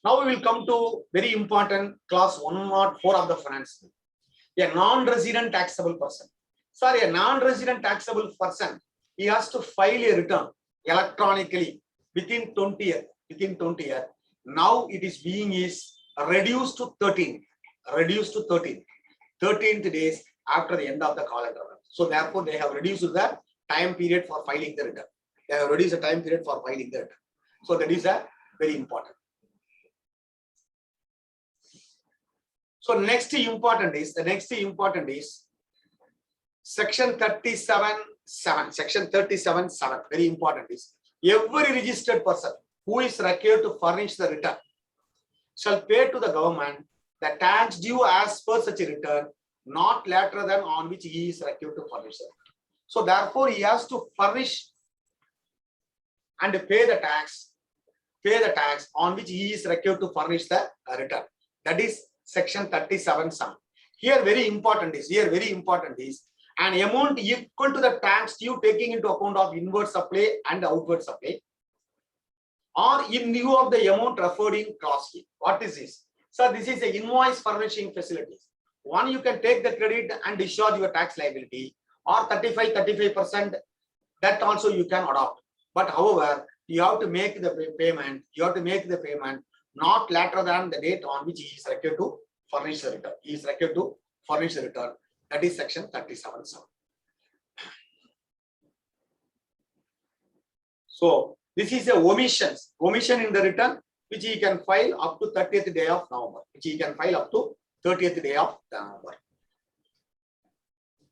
Now we will come to very important clause 104 of the finance bill. A non-resident taxable person. Sorry, a non-resident taxable person, he has to file a return electronically within 20th. Within 20th. Now it is being reduced to 13. Reduced to 13th days after the end of the calendar month. So therefore, they have reduced the time period for filing the return. They have reduced the time period for filing the return. So that is a very important. So the next important is section 37(7). Section 37(7). Very important is every registered person who is required to furnish the return shall pay to the government the tax due as per such a return, not later than on which he is required to furnish it. So therefore, he has to furnish and pay the tax on which he is required to furnish the return. That is section 37(7). Here very important is an amount equal to the tax due taking into account of inward supply and outward supply, or in lieu of the amount referred in clause A. What is this? So this is a invoice furnishing facilities. One, you can take the credit and discharge your tax liability, or 35%, that also you can adopt. But however, you have to make the payment. Not later than the date on which he is required to furnish the return. That is section 37(7). So this is a omission in the return, which he can file up to 30th day of November.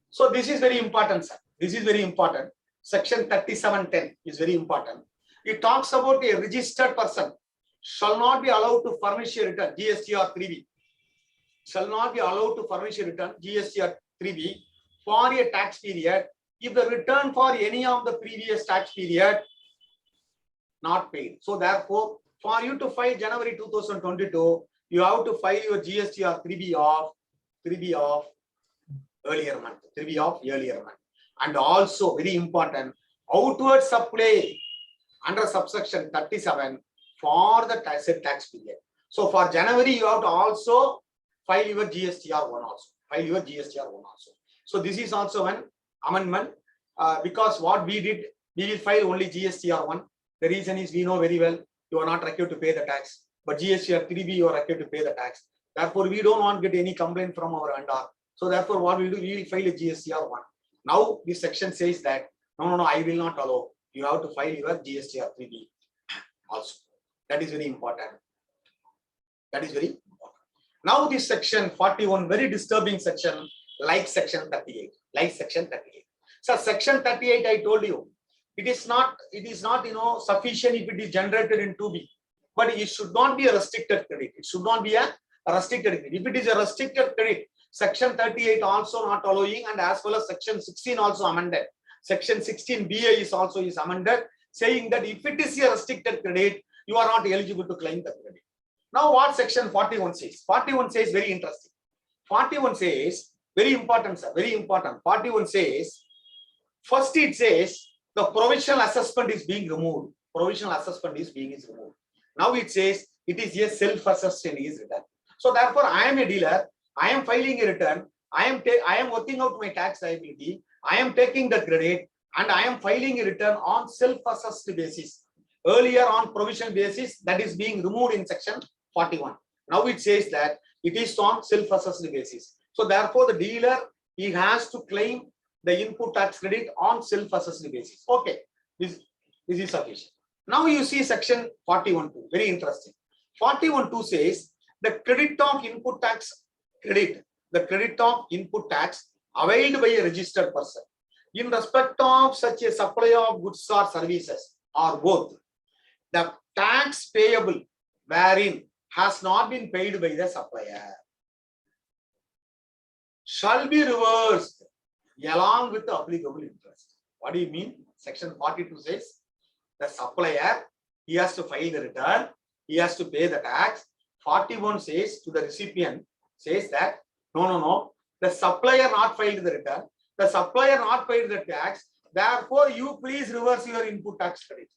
So this is very important, sir. This is very important. Section 37(10) is very important. It talks about a registered person shall not be allowed to furnish a return, GST or 3B. Shall not be allowed to furnish a return, GST or 3B, for a tax period if the return for any of the previous tax period not paid. So therefore, for you to file January 2022, you have to file your GST or 3B of earlier month. And also very important, outward supply under subsection 37 for the tax period. So for January, you have to also file your GSTR1 also. So this is also an amendment because what we did, we will file only GSTR1. The reason is we know very well you are not required to pay the tax, but GSTR3B you are required to pay the tax. Therefore, we don't want to get any complaint from our vendor. So therefore, what we do, we will file a GSTR1. Now this section says that no, I will not allow. You have to file your GSTR3B also. That is very important. Now this section 41, very disturbing section, like section 38. So section 38, I told you, it is not sufficient if it is generated in 2B, but it should not be a restricted credit. If it is a restricted credit, section 38 also not allowing, and as well as section 16 also amended. Section 16BA is amended, saying that if it is a restricted credit, you are not eligible to claim the credit. Now what section 41 says? 41 says very interesting. 41 says, very important, sir, very important. 41 says, first it says, the provisional assessment is being removed. Now it says, it is a self-assessed in his return. So therefore, I am a dealer, I am filing a return, I am working out my tax liability, I am taking the credit, and I am filing a return on self-assessed basis. Earlier on provisional basis, that is being removed in section 41. Now it says that it is on self-assessed basis. So therefore, the dealer, he has to claim the input tax credit on self-assessed basis. Okay, this is sufficient. Now you see section 41(2), very interesting. 41(2) says the credit of input tax availed by a registered person in respect of such a supply of goods or services or both, the tax payable wherein has not been paid by the supplier shall be reversed along with the applicable interest. What do you mean? Section 42 says the supplier, he has to file the return, he has to pay the tax. 41 says to the recipient, says that no, the supplier not filed the return, the supplier not paid the tax, therefore you please reverse your input tax credit.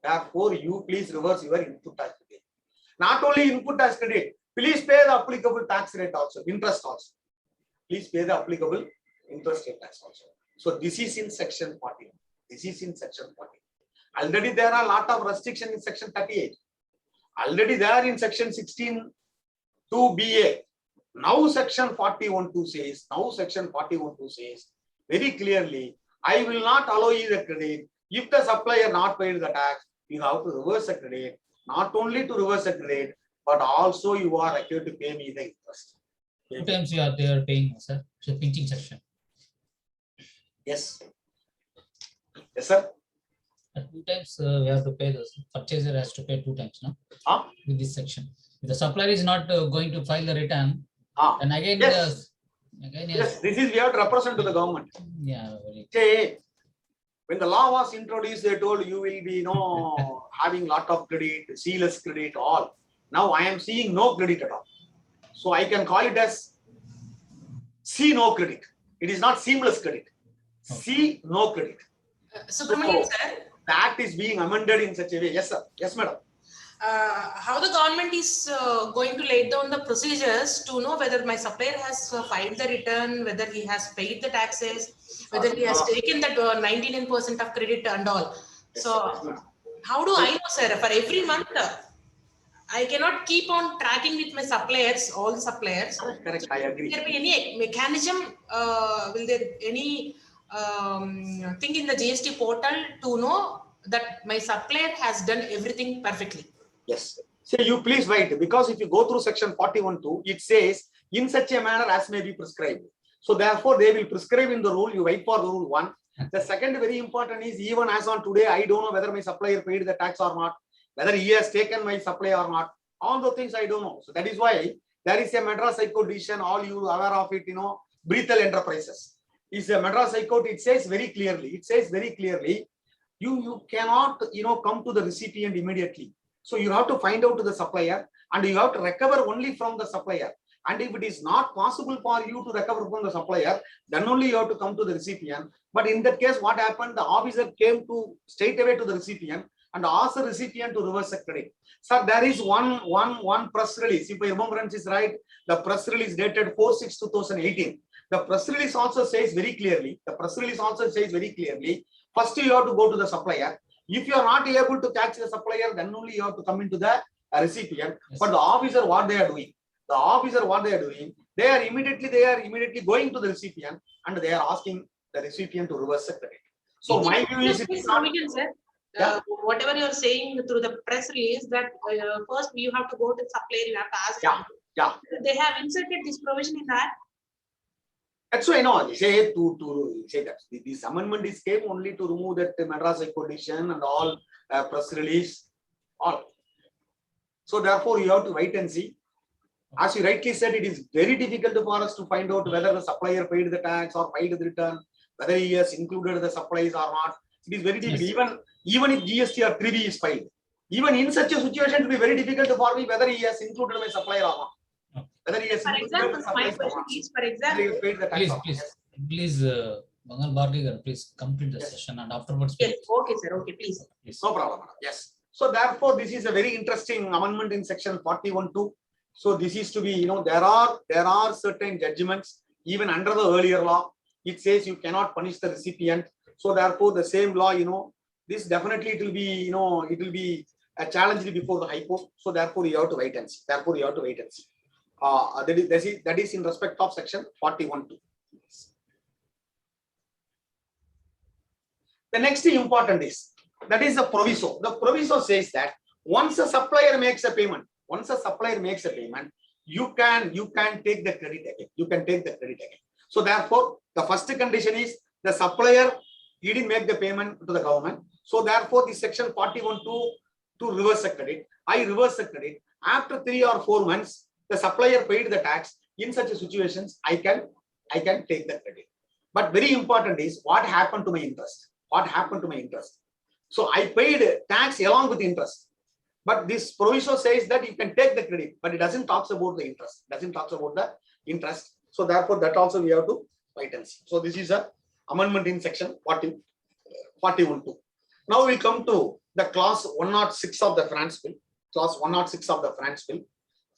Not only input tax credit, Please pay the applicable tax rate also, interest also. Please pay the applicable interest rate tax also. So this is in section 40. This is in section 40. Already there are a lot of restrictions in section 38. Already there in section 16 2BA. Now section 41.2 says, very clearly, I will not allow you the credit. If the supplier not paid the tax, you have to reverse the credit. Not only to reverse the credit, but also you are required to pay me the interest. 2 times they are paying, sir. So pinching section. Yes. Yes, sir. At 2 times we have to pay, the purchaser has to pay 2 times, no? With this section. If the supplier is not going to file the return, and again, yes. Yes, this is we have to represent to the government. Yeah. Say, when the law was introduced, they told you will be having lot of credit, sealess credit, all. Now I am seeing no credit at all. So I can call it as C no credit. It is not seamless credit. C no credit. Subramanian sir. That is being amended in such a way. Yes, sir. Yes, madam. How the government is going to lay down the procedures to know whether my supplier has filed the return, whether he has paid the taxes, whether he has taken that 99% of credit and all. So how do I know, sir? For every month, I cannot keep on tracking with my suppliers, all the suppliers. Correct. I agree. Will there be any mechanism? Will there any thing in the GST portal to know that my supplier has done everything perfectly? Yes. So you please write, because if you go through section 41.2, it says in such a manner as may be prescribed. So therefore they will prescribe in the rule. You wait for the rule 1. The second very important is, even as on today, I don't know whether my supplier paid the tax or not, whether he has taken my supply or not. All the things I don't know. So that is why there is a Madras High Court decision, all you aware of it, Breathal Enterprises. Is a Madras High Court, it says very clearly, you cannot, come to the recipient immediately. So you have to find out to the supplier and you have to recover only from the supplier. And if it is not possible for you to recover from the supplier, then only you have to come to the recipient. But in that case, what happened? The officer came to straight away to the recipient and asked the recipient to reverse the credit. Sir, there is one press release. If my remembrance is right, the press release dated 4/6/2018. The press release also says very clearly, first you have to go to the supplier. If you are not able to catch the supplier, then only you have to come into the recipient. Yes. But the officer, what they are doing? They are immediately going to the recipient and they are asking the recipient to reverse the credit. So my view is, whatever you are saying through the press release, that first you have to go to the supplier, you have to ask. Yeah. They have inserted this provision in that. That's why they say to say that this amendment is came only to remove that Madras High Court decision and all press release, all. So therefore you have to wait and see. As you rightly said, it is very difficult for us to find out whether the supplier paid the tax or filed the return, whether he has included the supplies or not. It is very difficult. Even if GST or 3B is filed, even in such a situation, it will be very difficult for me whether he has included my supplier or not. Whether he has for example, my question is, for example, please, Bangal Bharti, please complete the session and afterwards. Yes, okay, sir. Okay, please. No problem. Yes. So therefore, this is a very interesting amendment in section 41.2. So this is to be, there are certain judgments even under the earlier law. It says you cannot punish the recipient. So therefore, the same law, this definitely it will be a challenge before the High Court. So therefore, you have to wait and see. That is in respect of section 41.2. The next important is, that is the proviso. The proviso says that once a supplier makes a payment, you can take the credit again. So therefore, the first condition is the supplier, he didn't make the payment to the government. So therefore, the section 41.2 to reverse the credit. I reverse the credit. After 3 or 4 months, the supplier paid the tax. In such situations, I can take the credit. But very important is what happened to my interest. So I paid tax along with interest. But this provision says that you can take the credit, but it doesn't talk about the interest. So therefore, that also we have to wait and see. So this is a amendment in section 41.2. Now we come to the clause 106 of the France bill.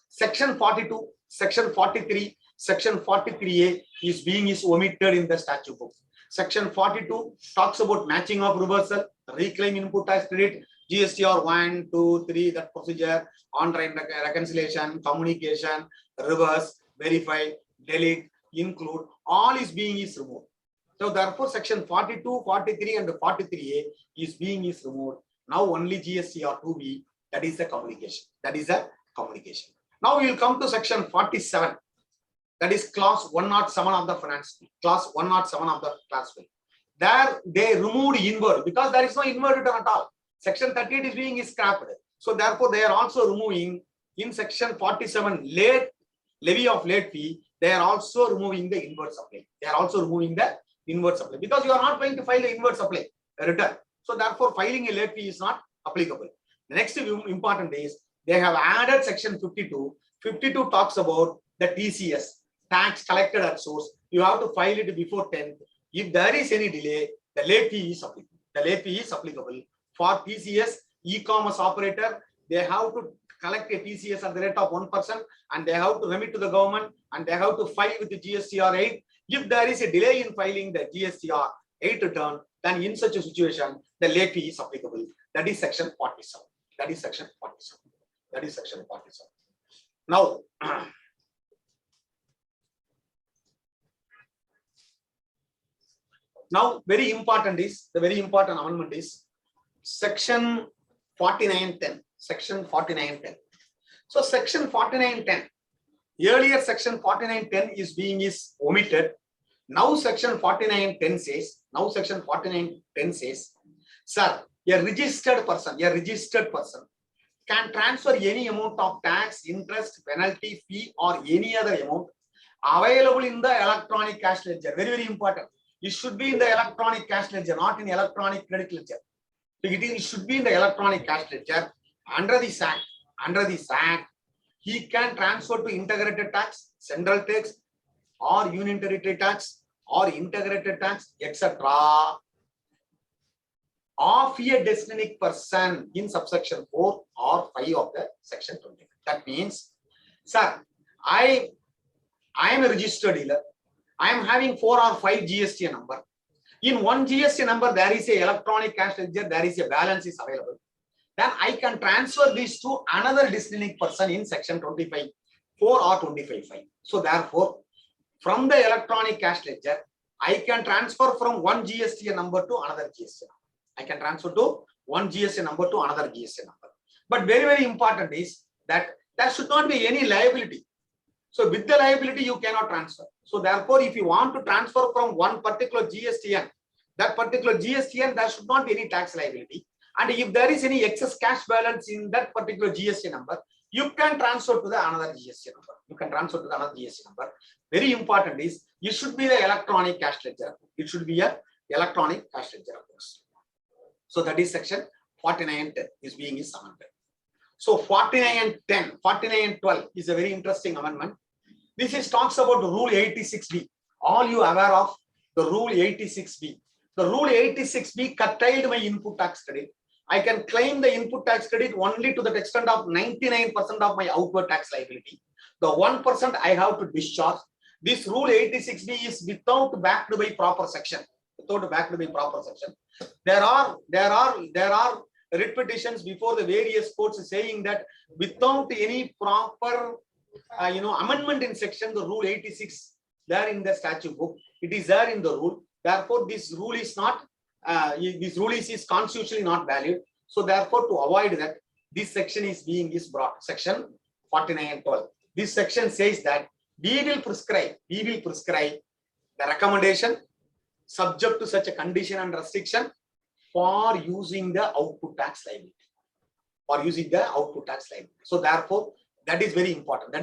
Section 42, Section 43, Section 43A is omitted in the statute book. Section 42 talks about matching of reversal, reclaim input tax credit, GSTR 1, 2, 3, that procedure, on-time reconciliation, communication, reverse, verify, delete, include, all is removed. So therefore, section 42, 43 and 43A is removed. Now only GSTR 2B, that is the communication. That is a communication. Now we will come to section 47. That is clause 107 of the finance bill. Clause 107 of the class bill. There they removed inward because there is no inward return at all. Section 38 is being scrapped. So therefore, they are also removing in section 47 levy of late fee. They are also removing the inward supply. They are also removing the inward supply because you are not going to file the inward supply return. So therefore, filing a late fee is not applicable. The next important is they have added section 52. 52 talks about the TCS, tax collected at source. You have to file it before 10th. If there is any delay, the late fee is applicable. The late fee is applicable. For TCS, e-commerce operator, they have to collect a TCS at the rate of 1% and they have to remit to the government and they have to file with the GSTR 8. If there is a delay in filing the GSTR 8 return, then in such a situation, the late fee is applicable. That is section 47. That is section 47. That is section 47. Now, very important amendment is section 4910. Section 4910. So section 4910. Earlier section 4910 is omitted. Now section 4910 says, sir, a registered person can transfer any amount of tax, interest, penalty, fee, or any other amount available in the electronic cash ledger. Very, very important. It should be in the electronic cash ledger, not in electronic credit ledger. So it should be in the electronic cash ledger. Under this act, he can transfer to integrated tax, central tax, or union territory tax, or integrated tax, etc. of a destined person in subsection 4 or 5 of the section 20. That means, sir, I am a registered dealer. I am having 4 or 5 GST number. In one GST number, there is a electronic cash ledger, there is a balance is available. Then I can transfer this to another destined person in section 25, 4 or 25, 5. So therefore, from the electronic cash ledger, I can transfer from one GST number to another GST number. I can transfer to one GST number to another GST number. But very, very important is that there should not be any liability. So with the liability, you cannot transfer. So therefore, if you want to transfer from one particular GSTN, that particular GSTN, there should not be any tax liability. And if there is any excess cash balance in that particular GST number, you can transfer to the another GST number. You can transfer to the another GST number. Very important is, it should be the electronic cash ledger. It should be a electronic cash ledger, of course. So that is section 4910 is being amended. So 49 and 10, 49 and 12 is a very interesting amendment. This is talks about rule 86B. All you aware of the rule 86B. The rule 86B curtailed my input tax credit. I can claim the input tax credit only to the extent of 99% of my outward tax liability. The 1% I have to discharge. This rule 86B is without backed by proper section. Without backed by proper section. There are writ petitions before the various courts saying that without any proper amendment in section, the rule 86 there in the statute book, it is there in the rule. Therefore, this rule is not is constitutionally not valid. So therefore, to avoid that, this section is brought, section 49 and 12. This section says that we will prescribe the recommendation subject to such a condition and restriction for using the output tax liability. So therefore, that is very important.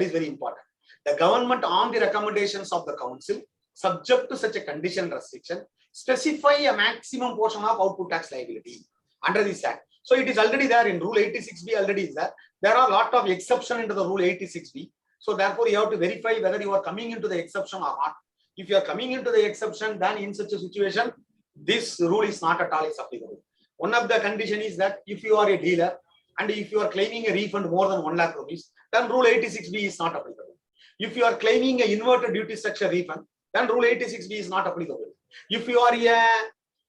The government, on the recommendations of the council, subject to such a condition restriction, specify a maximum portion of output tax liability under this act. So it is already there in rule 86B. Already is there. There are a lot of exceptions into the rule 86B. So therefore, you have to verify whether you are coming into the exception or not. If you are coming into the exception, then in such a situation, this rule is not at all applicable. One of the condition is that if you are a dealer and if you are claiming a refund more than 1 lakh rupees, then rule 86B is not applicable. If you are claiming an inverted duty structure refund, then rule 86B is not applicable. If you are a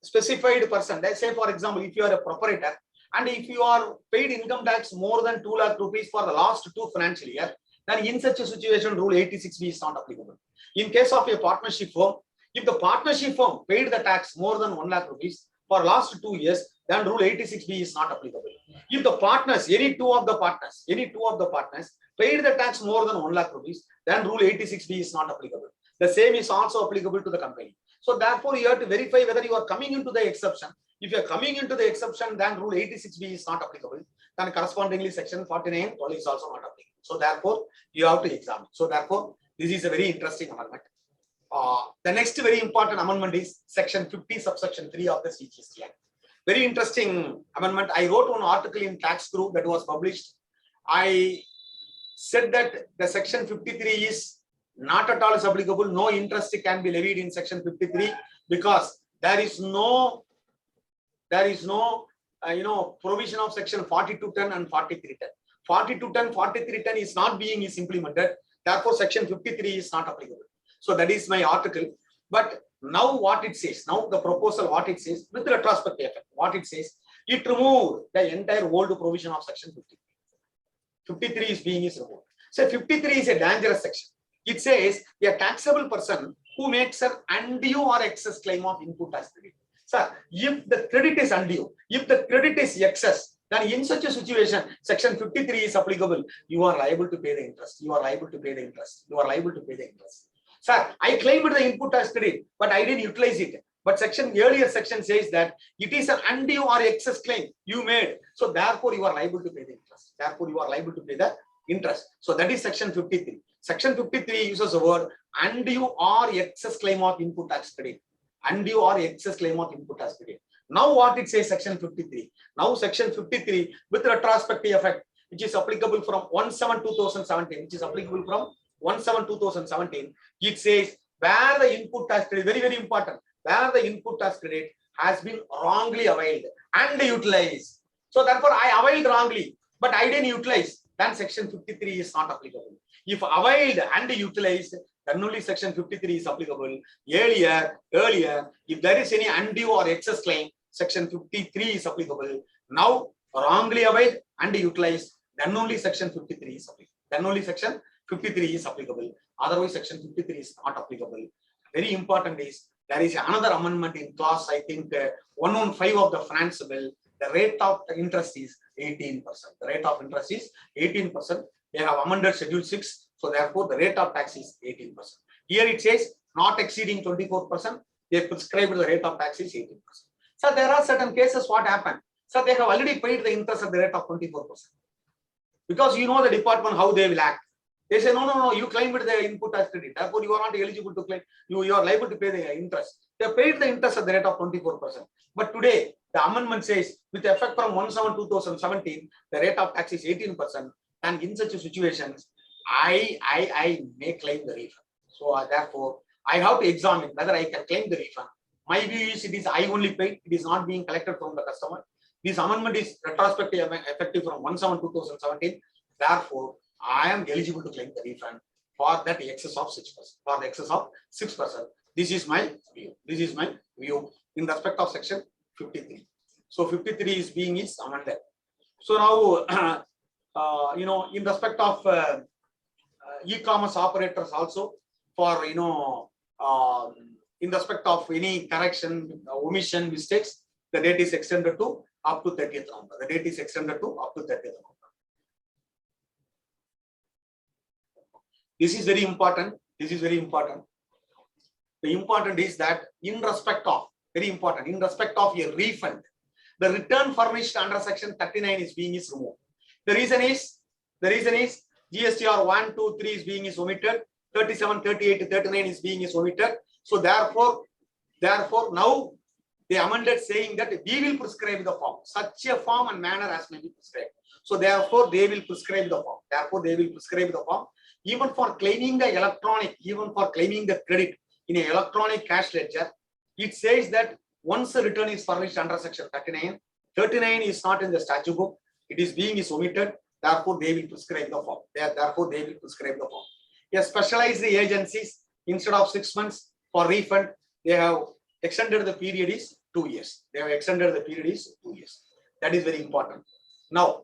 specified person, let's say for example, if you are a proprietor and if you are paid income tax more than 2 lakh rupees for the last 2 financial years, then in such a situation, rule 86B is not applicable. In case of a partnership firm, if the partnership firm paid the tax more than 1 lakh rupees for last 2 years, then rule 86B is not applicable. If the partners, any two of the partners paid the tax more than 1 lakh rupees, then rule 86B is not applicable. The same is also applicable to the company. So therefore, you have to verify whether you are coming into the exception. If you are coming into the exception, then rule 86B is not applicable. Then correspondingly, section 49 is also not applicable. So therefore, you have to examine. So therefore, this is a very interesting amendment. The next very important amendment is section 50 subsection 3 of the CGST Act. Very interesting amendment. I wrote one article in Tax Group that was published. I said that the section 53 is not at all is applicable. No interest can be levied in section 53 because there is no provision of section 4210 and 4310. 4210, 4310 is not being implemented. Therefore, section 53 is not applicable. So that is my article. But now what it says, now the proposal, what it says with retrospective effect, what it says, it removed the entire old provision of section 53. 53 is being removed. So 53 is a dangerous section. It says a taxable person who makes an undue or excess claim of input tax credit. Sir, if the credit is undue, if the credit is excess, then in such a situation, section 53 is applicable. You are liable to pay the interest. You are liable to pay the interest. You are liable to pay the interest. Sir, I claimed the input tax credit, but I didn't utilize it. But earlier section says that it is an undue or excess claim you made. So therefore, you are liable to pay the interest. Therefore, you are liable to pay the interest. So that is section 53. Section 53 uses the word undue or excess claim of input tax credit. Undue or excess claim of input tax credit. Now what it says, section 53. Now section 53 with retrospective effect, which is applicable from 1/7/2017, which is applicable from 1/7/2017. It says where the input tax credit, very, very important, where the input tax credit has been wrongly availed and utilized. So therefore, I availed wrongly, but I didn't utilize, then section 53 is not applicable. If availed and utilized, then only section 53 is applicable. Earlier, if there is any undue or excess claim, section 53 is applicable. Now, wrongly availed and utilized, then only section 53 is applicable. Then only section 53 is applicable. Otherwise, section 53 is not applicable. Very important is there is another amendment in clause, I think 115 of the finance bill. The rate of interest is 18%. The rate of interest is 18%. They have amended schedule 6. So therefore, the rate of tax is 18%. Here it says not exceeding 24%. They prescribed the rate of tax is 18%. So there are certain cases what happened. So they have already paid the interest at the rate of 24%. Because you know the department how they will act. They say, no, you claimed the input tax credit. Therefore, you are not eligible to claim. You are liable to pay the interest. They paid the interest at the rate of 24%. But today, the amendment says, with effect from 1/7/2017, the rate of tax is 18%. And in such situations, I may claim the refund. So therefore, I have to examine whether I can claim the refund. My view is it is I only paid. It is not being collected from the customer. This amendment is retrospective effective from 1/7/2017. Therefore, I am eligible to claim the refund for that excess of 6%. For the excess of 6%. This is my view. This is my view in respect of section 53. So 53 is being amended. So now, in respect of e-commerce operators also, for in respect of any correction, omission, mistakes, the date is extended to up to 30th November. The date is extended to up to 30th November. This is very important. This is very important. The important is that in respect of, very important, in respect of a refund, the return furnished under section 39 is being removed. The reason is GSTR 1, 2, 3 is being omitted. 37, 38 to 39 is being omitted. So therefore now they amended saying that we will prescribe the form. Such a form and manner as may be prescribed. So therefore they will prescribe the form. Therefore they will prescribe the form. Even for claiming the electronic, even for claiming the credit in an electronic cash ledger, it says that once the return is furnished under section 39, 39 is not in the statute book. It is being omitted. Therefore, they will prescribe the form. Therefore, they will prescribe the form. A specialized agencies, instead of 6 months for refund, they have extended the period is 2 years. They have extended the period is 2 years. That is very important. Now,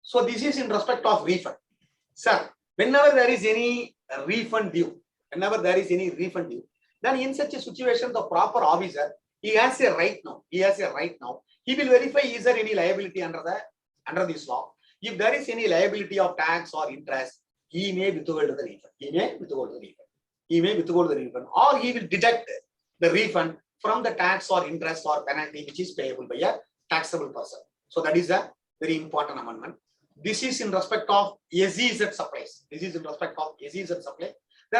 so this is in respect of refund. Sir, whenever there is any refund due, then in such a situation, the proper officer, he has a right now. He will verify is there any liability under this law. If there is any liability of tax or interest, he may withhold the refund. Or he will deduct the refund from the tax or interest or penalty which is payable by a taxable person. So that is a very important amendment. This is in respect of SEZ supplies. There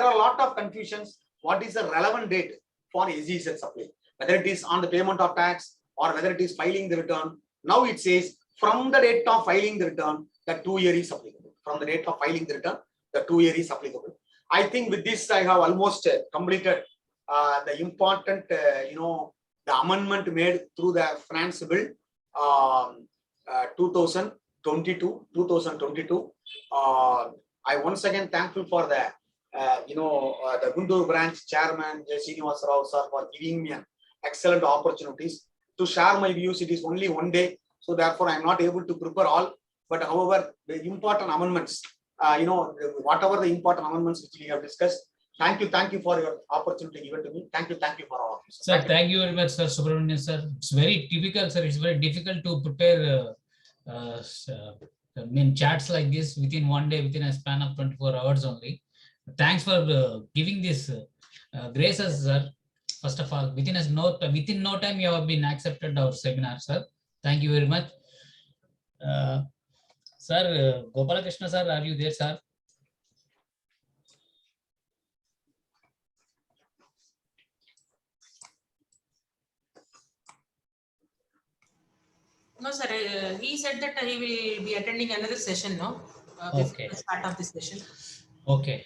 are a lot of confusions. What is the relevant date for SEZ supply? Whether it is on the payment of tax or whether it is filing the return. Now it says from the date of filing the return, the 2 year is applicable. From the date of filing the return, the 2 year is applicable. I think with this, I have almost completed the important, the amendment made through the Finance Bill 2022. I once again thankful for the the Guntur branch chairman Gst Proposals sir for giving me an excellent opportunities to share my views. It is only one day, so therefore I am not able to prepare all. But however, the important amendments, whatever the important amendments which we have discussed. Thank you for your opportunity given to me. Thank you for all of you. Sir, thank you very much, Sir Subramanian, sir. It's very typical, sir. It's very difficult to prepare chats like this within one day, within a span of 24 hours only. Thanks for giving this graces, sir. First of all, within no time, you have been accepted our seminar, sir. Thank you very much. Sir, Gopalakrishna, sir, are you there, sir? No, sir. He said that he will be attending another session now. Okay. Before the start of this session. Okay.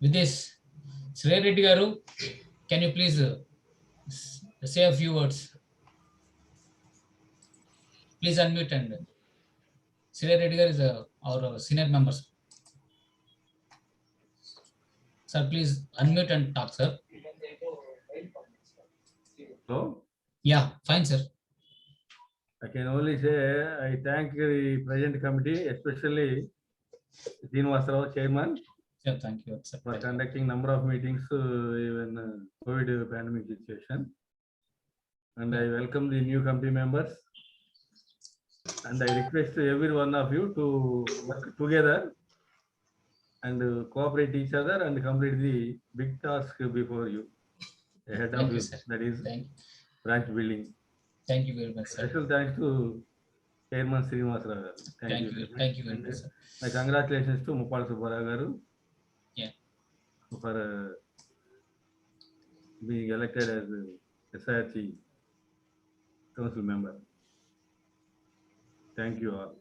With this, Sri Reddy Garu, can you please say a few words? Please unmute and Sri Reddy Garu is our senior member. Sir, please unmute and talk, sir. Hello? Yeah, fine, sir. I can only say I thank the present committee, especially Srinivasarao, chairman, Yeah, thank you, sir. for conducting number of meetings even COVID pandemic situation. And I welcome the new committee members. And I request every one of you to work together and cooperate each other and complete the big task before you, ahead Thank of you, you, sir. that is Thank branch building. you very much, sir. Special thanks to Chairman Srinivasarao. Thank you very much, sir. My congratulations to Mupala Subbarao garu. Yeah. For being elected as SIRC council member. Thank you all.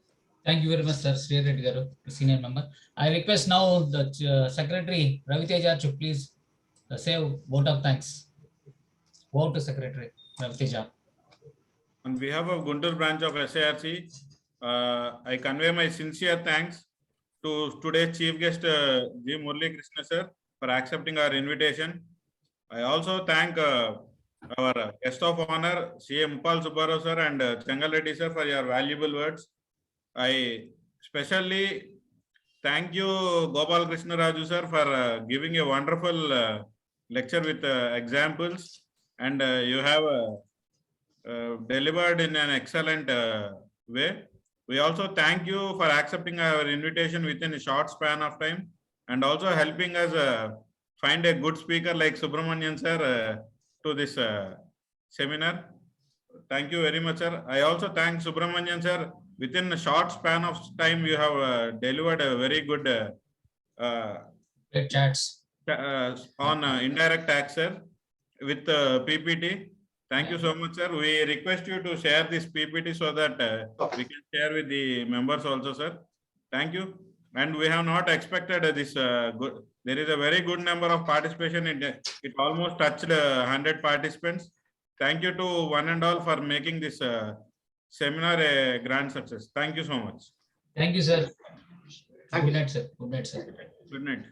Thank you very much, sir. Sri Reddy Garu, senior member. I request now the Secretary Ravi Teja to please say a vote of thanks. Vote to Secretary Ravi Teja. On behalf of Guntur branch of SIRC, I convey my sincere thanks to today's chief guest G. Murli Krishna sir for accepting our invitation. I also thank our guest of honor CA Mupala Subbarao sir and Changal Reddy sir for your valuable words. I especially thank you Gopal Krishna Raju sir for giving a wonderful lecture with examples, and you have delivered in an excellent way. We also thank you for accepting our invitation within a short span of time and also helping us find a good speaker like Subramanian sir to this seminar. Thank you very much, sir. I also thank Subramanian sir. Within a short span of time, you have delivered a very good Great chats. on indirect tax, sir, with PPT. Thank you so much, sir. We request you to share this PPT so that we can share with the members also, sir. Thank you. And we have not expected this good. There is a very good number of participation. It almost touched 100 participants. Thank you to one and all for making this seminar a grand success. Thank you so much. Thank you, sir. Thank you. Good night, sir. Good night, sir. Good night.